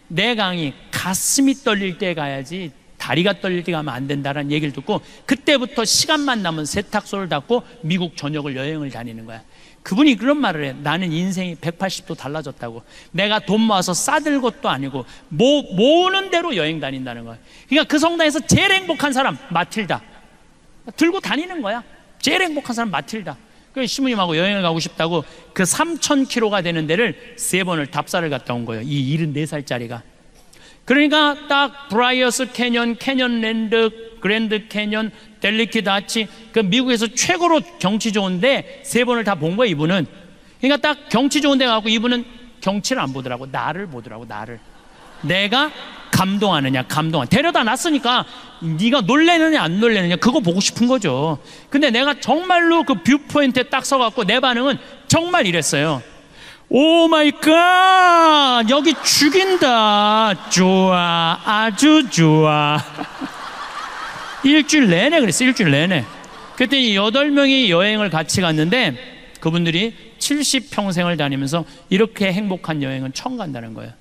내 강의 가슴이 떨릴 때 가야지 다리가 떨릴 때 가면 안 된다는 얘기를 듣고, 그때부터 시간만 나면 세탁소를 닫고 미국 전역을 여행을 다니는 거야. 그분이 그런 말을 해. 나는 인생이 180도 달라졌다고. 내가 돈 모아서 싸들 것도 아니고 모으는 대로 여행 다닌다는 거야. 그러니까 그 성당에서 제일 행복한 사람 마틸다. 들고 다니는 거야. 제일 행복한 사람 마틸다. 그 시부님하고 여행을 가고 싶다고 그 3,000km가 되는 데를 3번을 답사를 갔다 온 거예요. 이 74살짜리가. 그러니까 딱 브라이어스 캐년, 캐년랜드, 그랜드 캐년, 델리키드 아치, 그 미국에서 최고로 경치 좋은데 3번을 다 본 거예요, 이분은. 그러니까 딱 경치 좋은 데 가고 이분은 경치를 안 보더라고. 나를 보더라고, 나를. 내가 감동하느냐, 데려다 놨으니까 네가 놀래느냐 안 놀래느냐 그거 보고 싶은 거죠. 근데 내가 정말로 그 뷰포인트에 딱 서갖고 내 반응은 정말 이랬어요. 오 마이 갓, 여기 죽인다. 좋아, 아주 좋아. 일주일 내내 그랬어. 일주일 내내. 그랬더니 8명이 여행을 같이 갔는데 그분들이 70평생을 다니면서 이렇게 행복한 여행은 처음 간다는 거예요.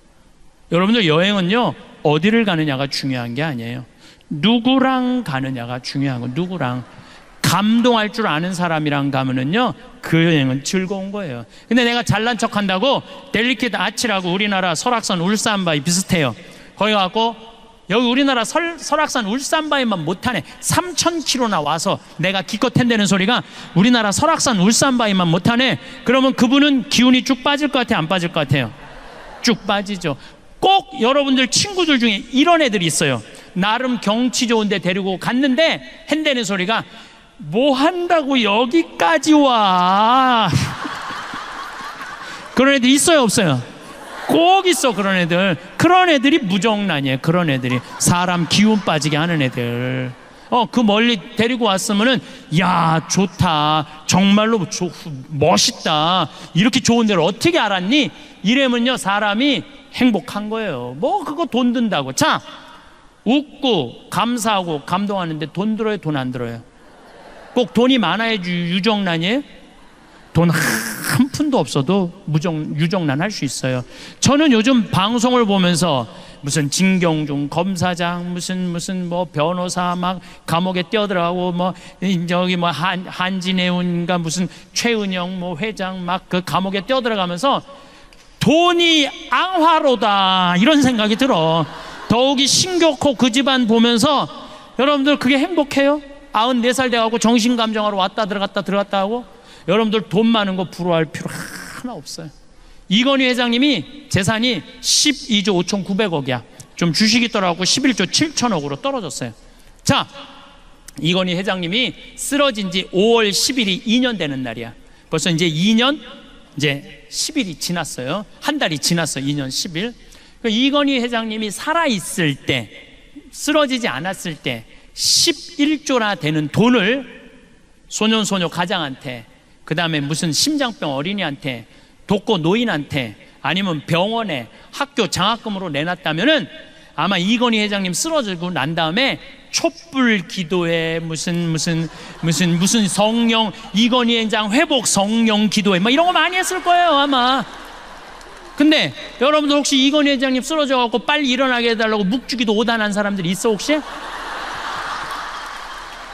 여러분들, 여행은요 어디를 가느냐가 중요한 게 아니에요. 누구랑 가느냐가 중요한 거예요. 누구랑. 감동할 줄 아는 사람이랑 가면은요 그 여행은 즐거운 거예요. 근데 내가 잘난 척 한다고 델리키드 아치라고 우리나라 설악산 울산바위 비슷해요. 거기 가고 여기 우리나라 설악산 울산바위만 못하네. 3,000km나 와서 내가 기껏 텐대는 소리가 우리나라 설악산 울산바위만 못하네. 그러면 그분은 기운이 쭉 빠질 것 같아요, 안 빠질 것 같아요? 쭉 빠지죠. 꼭 여러분들 친구들 중에 이런 애들이 있어요. 나름 경치 좋은 데 데리고 갔는데 한대는 소리가 뭐 한다고 여기까지 와. 그런 애들 있어요, 없어요? 꼭 있어. 그런 애들. 그런 애들이 무정란이에요. 그런 애들이 사람 기운 빠지게 하는 애들. 그 멀리 데리고 왔으면은 야 좋다, 정말로 멋있다, 이렇게 좋은 데를 어떻게 알았니? 이러면요 사람이 행복한 거예요. 뭐 그거 돈 든다고. 자, 웃고 감사하고 감동하는데 돈 들어요, 돈 안 들어요? 꼭 돈이 많아야지 유정란이에요? 돈 한 푼도 없어도 유정란 할 수 있어요. 저는 요즘 방송을 보면서 무슨 진경준 검사장, 무슨 뭐 변호사 막 감옥에 뛰어들어가고 뭐 저기 뭐 한진해운가 무슨 최은영 뭐 회장 막 그 감옥에 뛰어들어가면서 돈이 앙화로다 이런 생각이 들어. 더욱이 신교코 그 집안 보면서 여러분들 그게 행복해요? 94살 돼가고 정신감정하러 왔다 들어갔다 하고 여러분들 돈 많은 거 부러워할 필요 하나 없어요. 이건희 회장님이 재산이 12조 5,900억이야. 좀 주식이 떨어지고 11조 7천억으로 떨어졌어요. 자, 이건희 회장님이 쓰러진 지 5월 10일이 2년 되는 날이야. 벌써 이제 2년 이제 10일이 지났어요. 한 달이 지났어요. 2년 10일. 이건희 회장님이 살아있을 때, 쓰러지지 않았을 때 11조나 되는 돈을 소년소녀 가장한테, 그 다음에 무슨 심장병 어린이한테, 독거 노인한테, 아니면 병원에 학교 장학금으로 내놨다면은 아마 이건희 회장님 쓰러지고 난 다음에 촛불 기도회, 무슨 성령, 이건희 회장 회복 성령 기도회 막 이런 거 많이 했을 거예요 아마. 근데 여러분들 혹시 이건희 회장님 쓰러져갖고 빨리 일어나게 해달라고 묵주기도 오단한 사람들이 있어 혹시?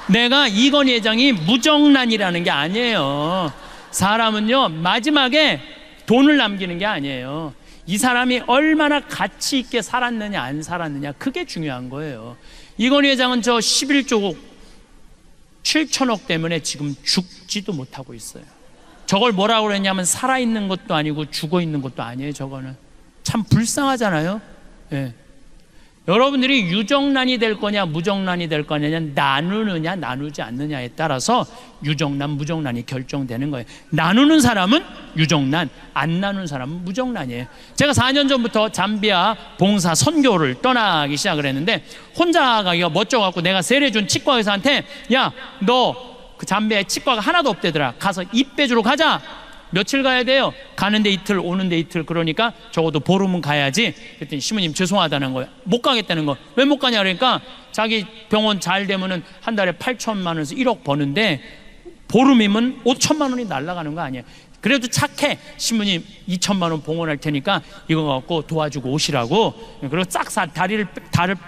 내가 이건희 회장이 무정란이라는 게 아니에요. 사람은요 마지막에 돈을 남기는 게 아니에요. 이 사람이 얼마나 가치 있게 살았느냐 안 살았느냐 그게 중요한 거예요. 이건희 회장은 저 11조 7천억 때문에 지금 죽지도 못하고 있어요. 저걸 뭐라고 그랬냐면 살아있는 것도 아니고 죽어있는 것도 아니에요. 저거는 참 불쌍하잖아요. 예. 여러분들이 유정란이 될 거냐 무정란이 될 거냐 나누느냐 나누지 않느냐에 따라서 유정란 무정란이 결정되는 거예요. 나누는 사람은 유정란, 안 나누는 사람은 무정란이에요. 제가 4년 전부터 잠비아 봉사 선교를 떠나기 시작을 했는데 혼자 가기가 멋져갖고 내가 세례준 치과 의사한테 야, 너 그 잠비아에 치과가 하나도 없대더라. 가서 입 빼주러 가자. 며칠 가야 돼요? 가는데 이틀 오는데 이틀. 그러니까 적어도 보름은 가야지. 그랬더니 시모님 죄송하다는 거예요. 못 가겠다는 거. 왜 못 가냐 그러니까 자기 병원 잘 되면은 한 달에 8천만 원에서 1억 버는데 보름이면 5천만 원이 날아가는 거 아니에요. 그래도 착해. 시모님 2천만 원 봉헌할 테니까 이거 갖고 도와주고 오시라고. 그리고 싹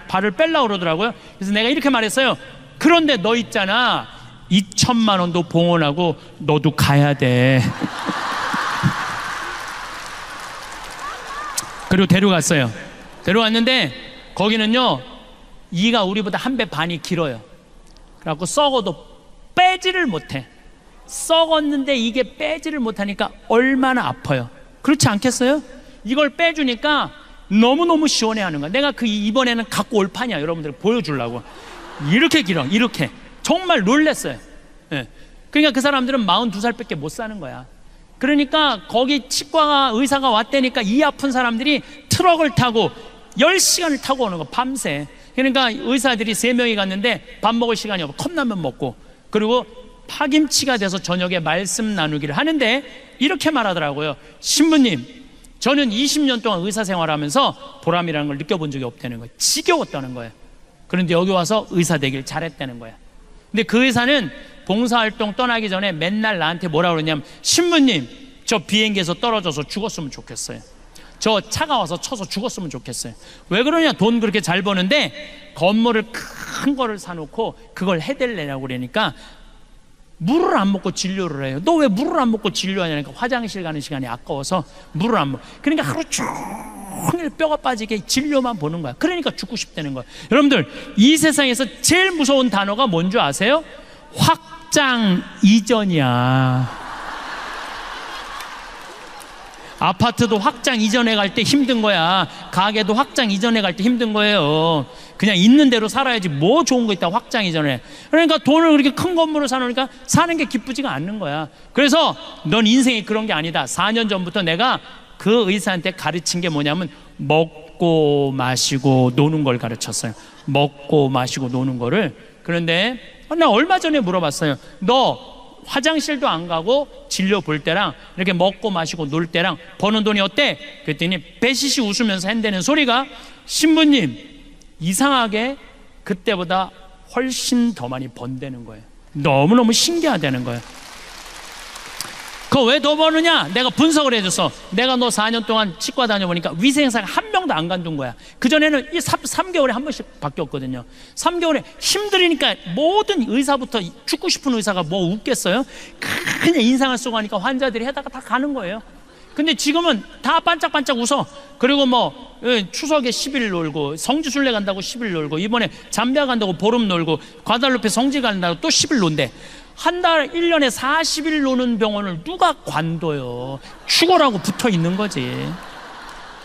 발을 뺄라고 그러더라고요. 그래서 내가 이렇게 말했어요. 그런데 너 있잖아 2천만 원도 봉헌하고 너도 가야 돼. 그리고 데려갔어요. 데려갔는데 거기는요 이가 우리보다 1배 반이 길어요. 그래갖고 썩어도 빼지를 못해. 썩었는데 이게 빼지를 못하니까 얼마나 아파요. 그렇지 않겠어요? 이걸 빼주니까 너무너무 시원해하는 거야. 내가 그 이번에는 갖고 올 판이야. 여러분들 보여주려고. 이렇게 길어. 이렇게. 정말 놀랬어요. 예. 그러니까 그 사람들은 42살밖에 못 사는 거야. 그러니까 거기 치과 의사가 왔다니까 이 아픈 사람들이 트럭을 타고 10시간을 타고 오는 거 밤새. 그러니까 의사들이 3명이 갔는데 밥 먹을 시간이 없고 컵라면 먹고 그리고 파김치가 돼서 저녁에 말씀 나누기를 하는데 이렇게 말하더라고요. 신부님, 저는 20년 동안 의사 생활하면서 보람이라는 걸 느껴본 적이 없다는 거예요. 지겨웠다는 거예요. 그런데 여기 와서 의사 되길 잘했다는 거야. 근데 그 의사는 봉사활동 떠나기 전에 맨날 나한테 뭐라 그러냐면 신부님, 저 비행기에서 떨어져서 죽었으면 좋겠어요. 저 차가 와서 쳐서 죽었으면 좋겠어요. 왜 그러냐? 돈 그렇게 잘 버는데 건물을 큰 거를 사놓고 그걸 해달래라고 그러니까 물을 안 먹고 진료를 해요. 너 왜 물을 안 먹고 진료하냐니까 화장실 가는 시간이 아까워서 물을 안 먹어. 그러니까 하루 종일 뼈가 빠지게 진료만 보는 거야. 그러니까 죽고 싶다는 거야. 여러분들 이 세상에서 제일 무서운 단어가 뭔지 아세요? 확장 이전이야. 아파트도 확장 이전해 갈 때 힘든 거야. 가게도 확장 이전해 갈 때 힘든 거예요. 그냥 있는 대로 살아야지 뭐 좋은 거 있다 확장 이전해. 그러니까 돈을 그렇게 큰 건물을 사놓으니까 사는 게 기쁘지가 않는 거야. 그래서 넌 인생이 그런 게 아니다. 4년 전부터 내가 그 의사한테 가르친 게 뭐냐면 먹고 마시고 노는 걸 가르쳤어요. 먹고 마시고 노는 거를. 그런데 나 얼마 전에 물어봤어요. 너 화장실도 안 가고 진료 볼 때랑 이렇게 먹고 마시고 놀 때랑 버는 돈이 어때? 그랬더니 배시시 웃으면서 한다는 소리가 신부님 이상하게 그때보다 훨씬 더 많이 번다는 거예요. 너무너무 신기하다는 거예요. 그거 왜 더 버느냐? 내가 분석을 해줘서 내가 너 4년 동안 치과 다녀보니까 위생사가 한 명도 안 간둔 거야. 그전에는 이 3개월에 한 번씩 바뀌었거든요. 3개월에 힘들으니까 모든 의사부터 죽고 싶은 의사가 뭐 웃겠어요? 그냥 인상을 쓰고 하니까 환자들이 해다가 다 가는 거예요. 근데 지금은 다 반짝반짝 웃어. 그리고 뭐 추석에 10일 놀고, 성지순례 간다고 10일 놀고, 이번에 잠비아 간다고 보름 놀고, 과달루페 성지 간다고 또 10일 논대. 한 달 1년에 40일 노는 병원을 누가 관둬요? 죽어라고 붙어 있는 거지.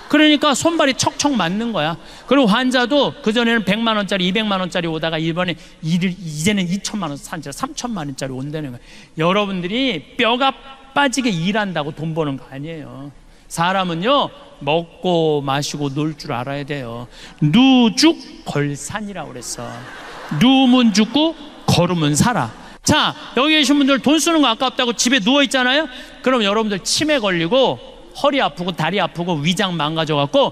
그러니까 손발이 척척 맞는 거야. 그리고 환자도 그전에는 100만 원짜리 200만 원짜리 오다가 이번에 이제는 2천만 원, 3천만 원짜리 온다는 거야. 여러분들이 뼈가 빠지게 일한다고 돈 버는 거 아니에요. 사람은요, 먹고 마시고 놀 줄 알아야 돼요. 누죽걸산이라고 그랬어. 누우면 죽고 걸으면 살아. 자, 여기 계신 분들 돈 쓰는 거 아깝다고 집에 누워 있잖아요. 그럼 여러분들 치매 걸리고 허리 아프고 다리 아프고 위장 망가져 갖고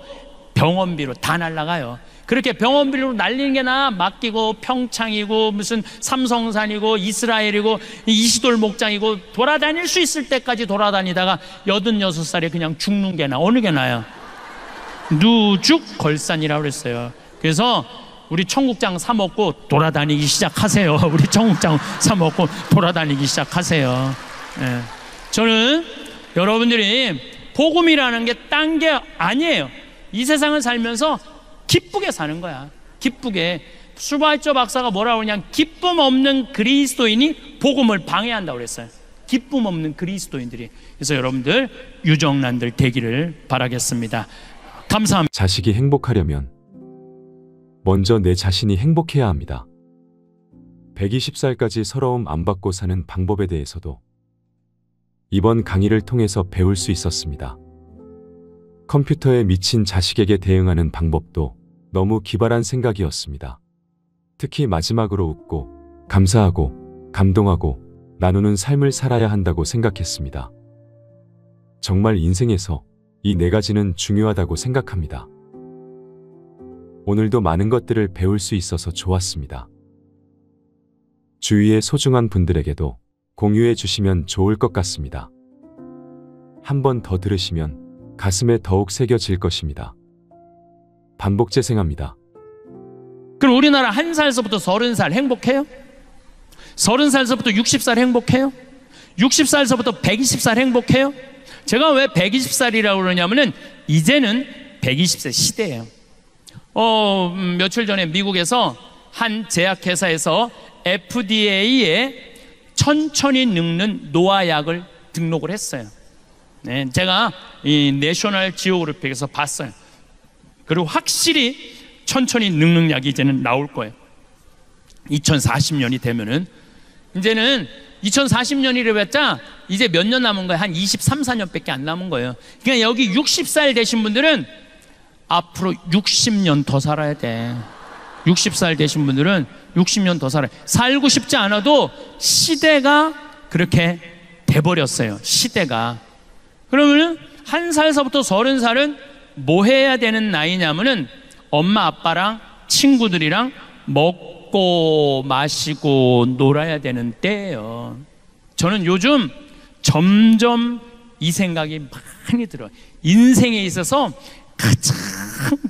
병원비로 다 날라가요. 그렇게 병원비로 날리는 게 나아. 맡기고 평창이고 무슨 삼성산이고 이스라엘이고 이시돌 목장이고 돌아다닐 수 있을 때까지 돌아다니다가 86살에 그냥 죽는 게 나아. 어느 게 나아요? 누죽걸산이라고 그랬어요. 그래서 우리 청국장 사 먹고 돌아다니기 시작하세요. 우리 청국장 사 먹고 돌아다니기 시작하세요. 예. 저는 여러분들이 복음이라는 게 딴 게 아니에요. 이 세상을 살면서 기쁘게 사는 거야. 기쁘게. 슈바이처 박사가 뭐라고 그러냐, 기쁨 없는 그리스도인이 복음을 방해한다고 그랬어요. 기쁨 없는 그리스도인들이. 그래서 여러분들 유정란들 되기를 바라겠습니다. 감사합니다. 자식이 행복하려면 먼저 내 자신이 행복해야 합니다. 120살까지 서러움 안 받고 사는 방법에 대해서도 이번 강의를 통해서 배울 수 있었습니다. 컴퓨터에 미친 자식에게 대응하는 방법도 너무 기발한 생각이었습니다. 특히 마지막으로 웃고 감사하고 감동하고 나누는 삶을 살아야 한다고 생각했습니다. 정말 인생에서 이 4가지는 중요하다고 생각합니다. 오늘도 많은 것들을 배울 수 있어서 좋았습니다. 주위의 소중한 분들에게도 공유해 주시면 좋을 것 같습니다. 한 번 더 들으시면 가슴에 더욱 새겨질 것입니다. 반복 재생합니다. 그럼 우리나라 1살서부터 30살 행복해요? 30살서부터 60살 행복해요? 60살서부터 120살 행복해요? 제가 왜 120살이라고 그러냐면은 이제는 120세 시대예요. 며칠 전에 미국에서 한 제약회사에서 FDA에 천천히 늙는 노화약을 등록을 했어요. 네, 제가 이 내셔널 지오그래픽에서 봤어요. 그리고 확실히 천천히 늙는 약이 이제는 나올 거예요. 2040년이 되면은. 이제는 2040년이래봤자 이제 몇 년 남은 거예요? 한 23, 4년밖에 안 남은 거예요. 그러니까 여기 60살 되신 분들은 앞으로 60년 더 살아야 돼. 60살 되신 분들은 60년 더 살아야 돼. 살고 싶지 않아도 시대가 그렇게 돼버렸어요. 시대가. 그러면 1살서부터 30살은 뭐 해야 되는 나이냐면은 엄마 아빠랑 친구들이랑 먹고 마시고 놀아야 되는 때예요. 저는 요즘 점점 이 생각이 많이 들어요. 인생에 있어서 가장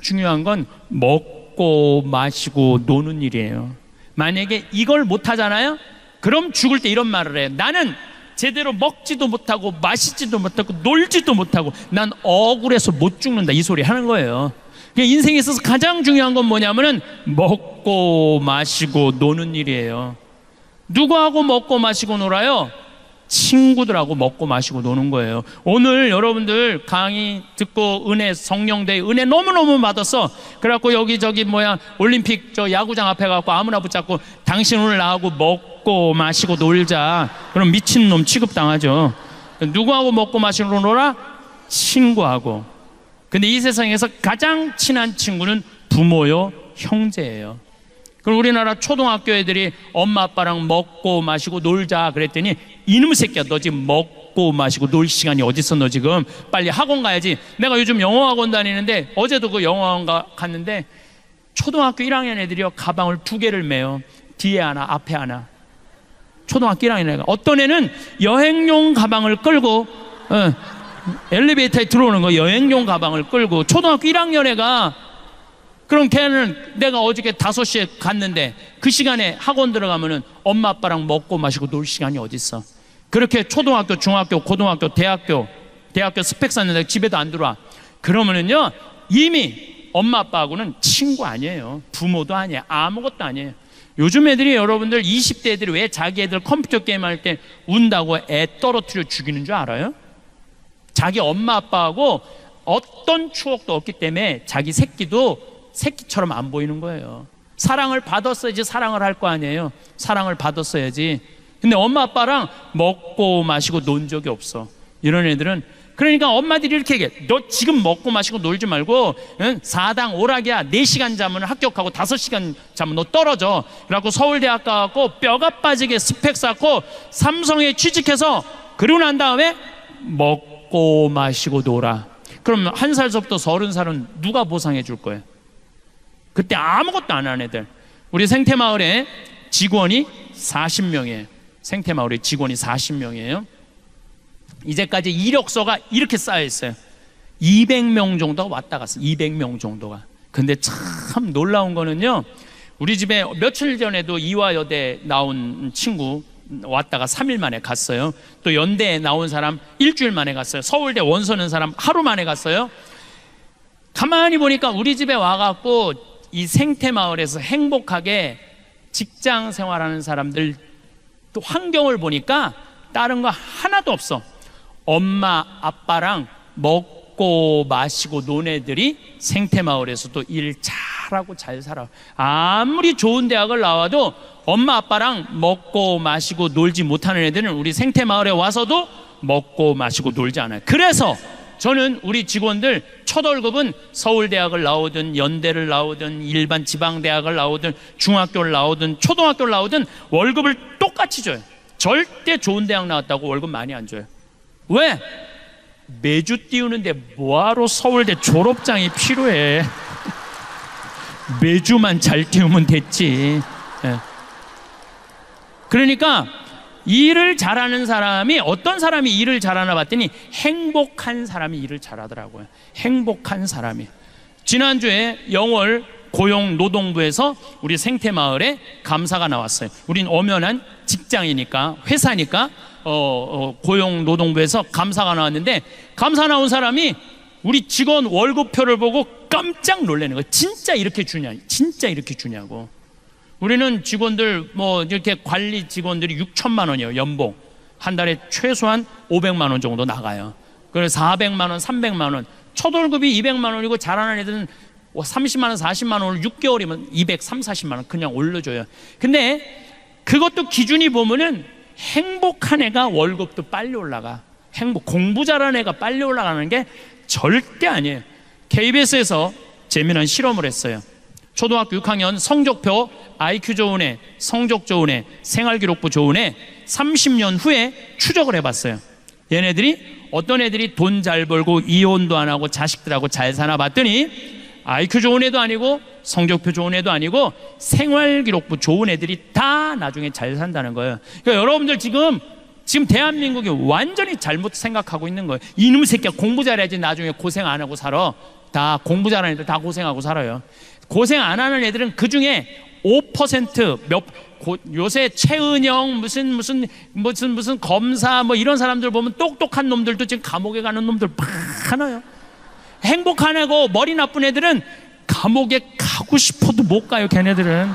중요한 건 먹고 마시고 노는 일이에요. 만약에 이걸 못 하잖아요? 그럼 죽을 때 이런 말을 해요. 나는 제대로 먹지도 못하고 마시지도 못하고 놀지도 못하고 난 억울해서 못 죽는다, 이 소리 하는 거예요. 인생에 있어서 가장 중요한 건 뭐냐면은 먹고 마시고 노는 일이에요. 누구하고 먹고 마시고 놀아요? 친구들하고 먹고 마시고 노는 거예요. 오늘 여러분들 강의 듣고 은혜, 성령대 은혜 너무너무 받았어. 그래갖고 여기저기 올림픽 저 야구장 앞에 가고 아무나 붙잡고 당신 오늘 나하고 먹고 마시고 놀자. 그럼 미친놈 취급당하죠. 누구하고 먹고 마시고 놀아? 친구하고. 근데 이 세상에서 가장 친한 친구는 부모요, 형제예요. 그럼 우리나라 초등학교 애들이 엄마 아빠랑 먹고 마시고 놀자 그랬더니 이놈 새끼야, 너 지금 먹고 마시고 놀 시간이 어딨어? 너 지금 빨리 학원 가야지. 내가 요즘 영어학원 다니는데 어제도 그 영어학원 갔는데 초등학교 1학년 애들이요, 가방을 2개를 메요. 뒤에 하나 앞에 하나. 초등학교 1학년 애가. 어떤 애는 여행용 가방을 끌고 엘리베이터에 들어오는 거, 여행용 가방을 끌고. 초등학교 1학년 애가. 그럼 걔는 내가 어저께 5시에 갔는데 그 시간에 학원 들어가면은 엄마 아빠랑 먹고 마시고 놀 시간이 어딨어. 그렇게 초등학교, 중학교, 고등학교, 대학교 스펙 쌓는데 집에도 안 들어와. 그러면은요, 이미 엄마 아빠하고는 친구 아니에요. 부모도 아니에요. 아무것도 아니에요. 요즘 애들이, 여러분들 20대 애들이 왜 자기 애들 컴퓨터 게임 할 때 운다고 애 떨어뜨려 죽이는 줄 알아요? 자기 엄마 아빠하고 어떤 추억도 없기 때문에 자기 새끼도 새끼처럼 안 보이는 거예요. 사랑을 받았어야지 사랑을 할 거 아니에요. 사랑을 받았어야지. 근데 엄마 아빠랑 먹고 마시고 논 적이 없어. 이런 애들은. 그러니까 엄마들이 이렇게 얘기해. 너 지금 먹고 마시고 놀지 말고, 응? 4당 오락이야. 4시간 자면 합격하고 5시간 자면 너 떨어져. 그래갖고 서울대학 가갖고 뼈가 빠지게 스펙 쌓고 삼성에 취직해서, 그러고 난 다음에 먹고 마시고 놀아. 그럼 1살서부터 30살은 누가 보상해 줄 거예요? 그때 아무것도 안 한 애들. 우리 생태마을에 직원이 40명이에요. 생태마을에 직원이 40명이에요. 이제까지 이력서가 이렇게 쌓여 있어요. 200명 정도가 왔다 갔어. 200명 정도가. 근데 참 놀라운 거는요, 우리 집에 며칠 전에도 이화여대 나온 친구 왔다가 3일 만에 갔어요. 또 연대에 나온 사람 일주일 만에 갔어요. 서울대 원서는 사람 하루 만에 갔어요. 가만히 보니까 우리 집에 와갖고 이 생태마을에서 행복하게 직장 생활하는 사람들 또 환경을 보니까 다른 거 하나도 없어. 엄마 아빠랑 먹고 마시고 논 애들이 생태마을에서도 일 잘하고 잘 살아. 아무리 좋은 대학을 나와도 엄마 아빠랑 먹고 마시고 놀지 못하는 애들은 우리 생태마을에 와서도 먹고 마시고 놀지 않아요. 그래서 저는 우리 직원들 첫 월급은 서울대학을 나오든 연대를 나오든 일반 지방대학을 나오든 중학교를 나오든 초등학교를 나오든 월급을 똑같이 줘요. 절대 좋은 대학 나왔다고 월급 많이 안 줘요. 왜? 매주 띄우는데 뭐하러 서울대 졸업장이 필요해. 매주만 잘 띄우면 됐지. 그러니까 일을 잘하는 사람이, 어떤 사람이 일을 잘하나 봤더니 행복한 사람이 일을 잘하더라고요. 행복한 사람이. 지난주에 영월 고용노동부에서 우리 생태마을에 감사가 나왔어요. 우린 엄연한 직장이니까, 회사니까 고용노동부에서 감사가 나왔는데, 감사 나온 사람이 우리 직원 월급표를 보고 깜짝 놀라는 거예요. 진짜 이렇게 주냐? 진짜 이렇게 주냐고. 우리는 직원들 이렇게 관리 직원들이 6천만 원이에요. 연봉. 한 달에 최소한 500만 원 정도 나가요. 그래서 400만 원, 300만 원. 첫 월급이 200만 원이고 잘하는 애들은 30만 원, 40만 원을 6개월이면 230, 40만 원 그냥 올려줘요. 근데 그것도 기준이 보면은 행복한 애가 월급도 빨리 올라가. 공부 잘하는 애가 빨리 올라가는 게 절대 아니에요. KBS에서 재미난 실험을 했어요. 초등학교 6학년 성적표 IQ 좋은 애, 성적 좋은 애, 생활기록부 좋은 애 30년 후에 추적을 해봤어요. 얘네들이 어떤 애들이 돈 잘 벌고 이혼도 안 하고 자식들하고 잘 사나 봤더니 IQ 좋은 애도 아니고 성적표 좋은 애도 아니고 생활기록부 좋은 애들이 다 나중에 잘 산다는 거예요. 그러니까 여러분들 지금 대한민국이 완전히 잘못 생각하고 있는 거예요. 이놈 새끼야 공부 잘해야지 나중에 고생 안 하고 살아. 다 공부 잘하는 애들 다 고생하고 살아요. 고생 안 하는 애들은 그 중에 5% 요새 최은영 무슨 검사 이런 사람들 보면 똑똑한 놈들도 지금 감옥에 가는 놈들 많아요. 행복한 애고 머리 나쁜 애들은 감옥에 가고 싶어도 못 가요. 걔네들은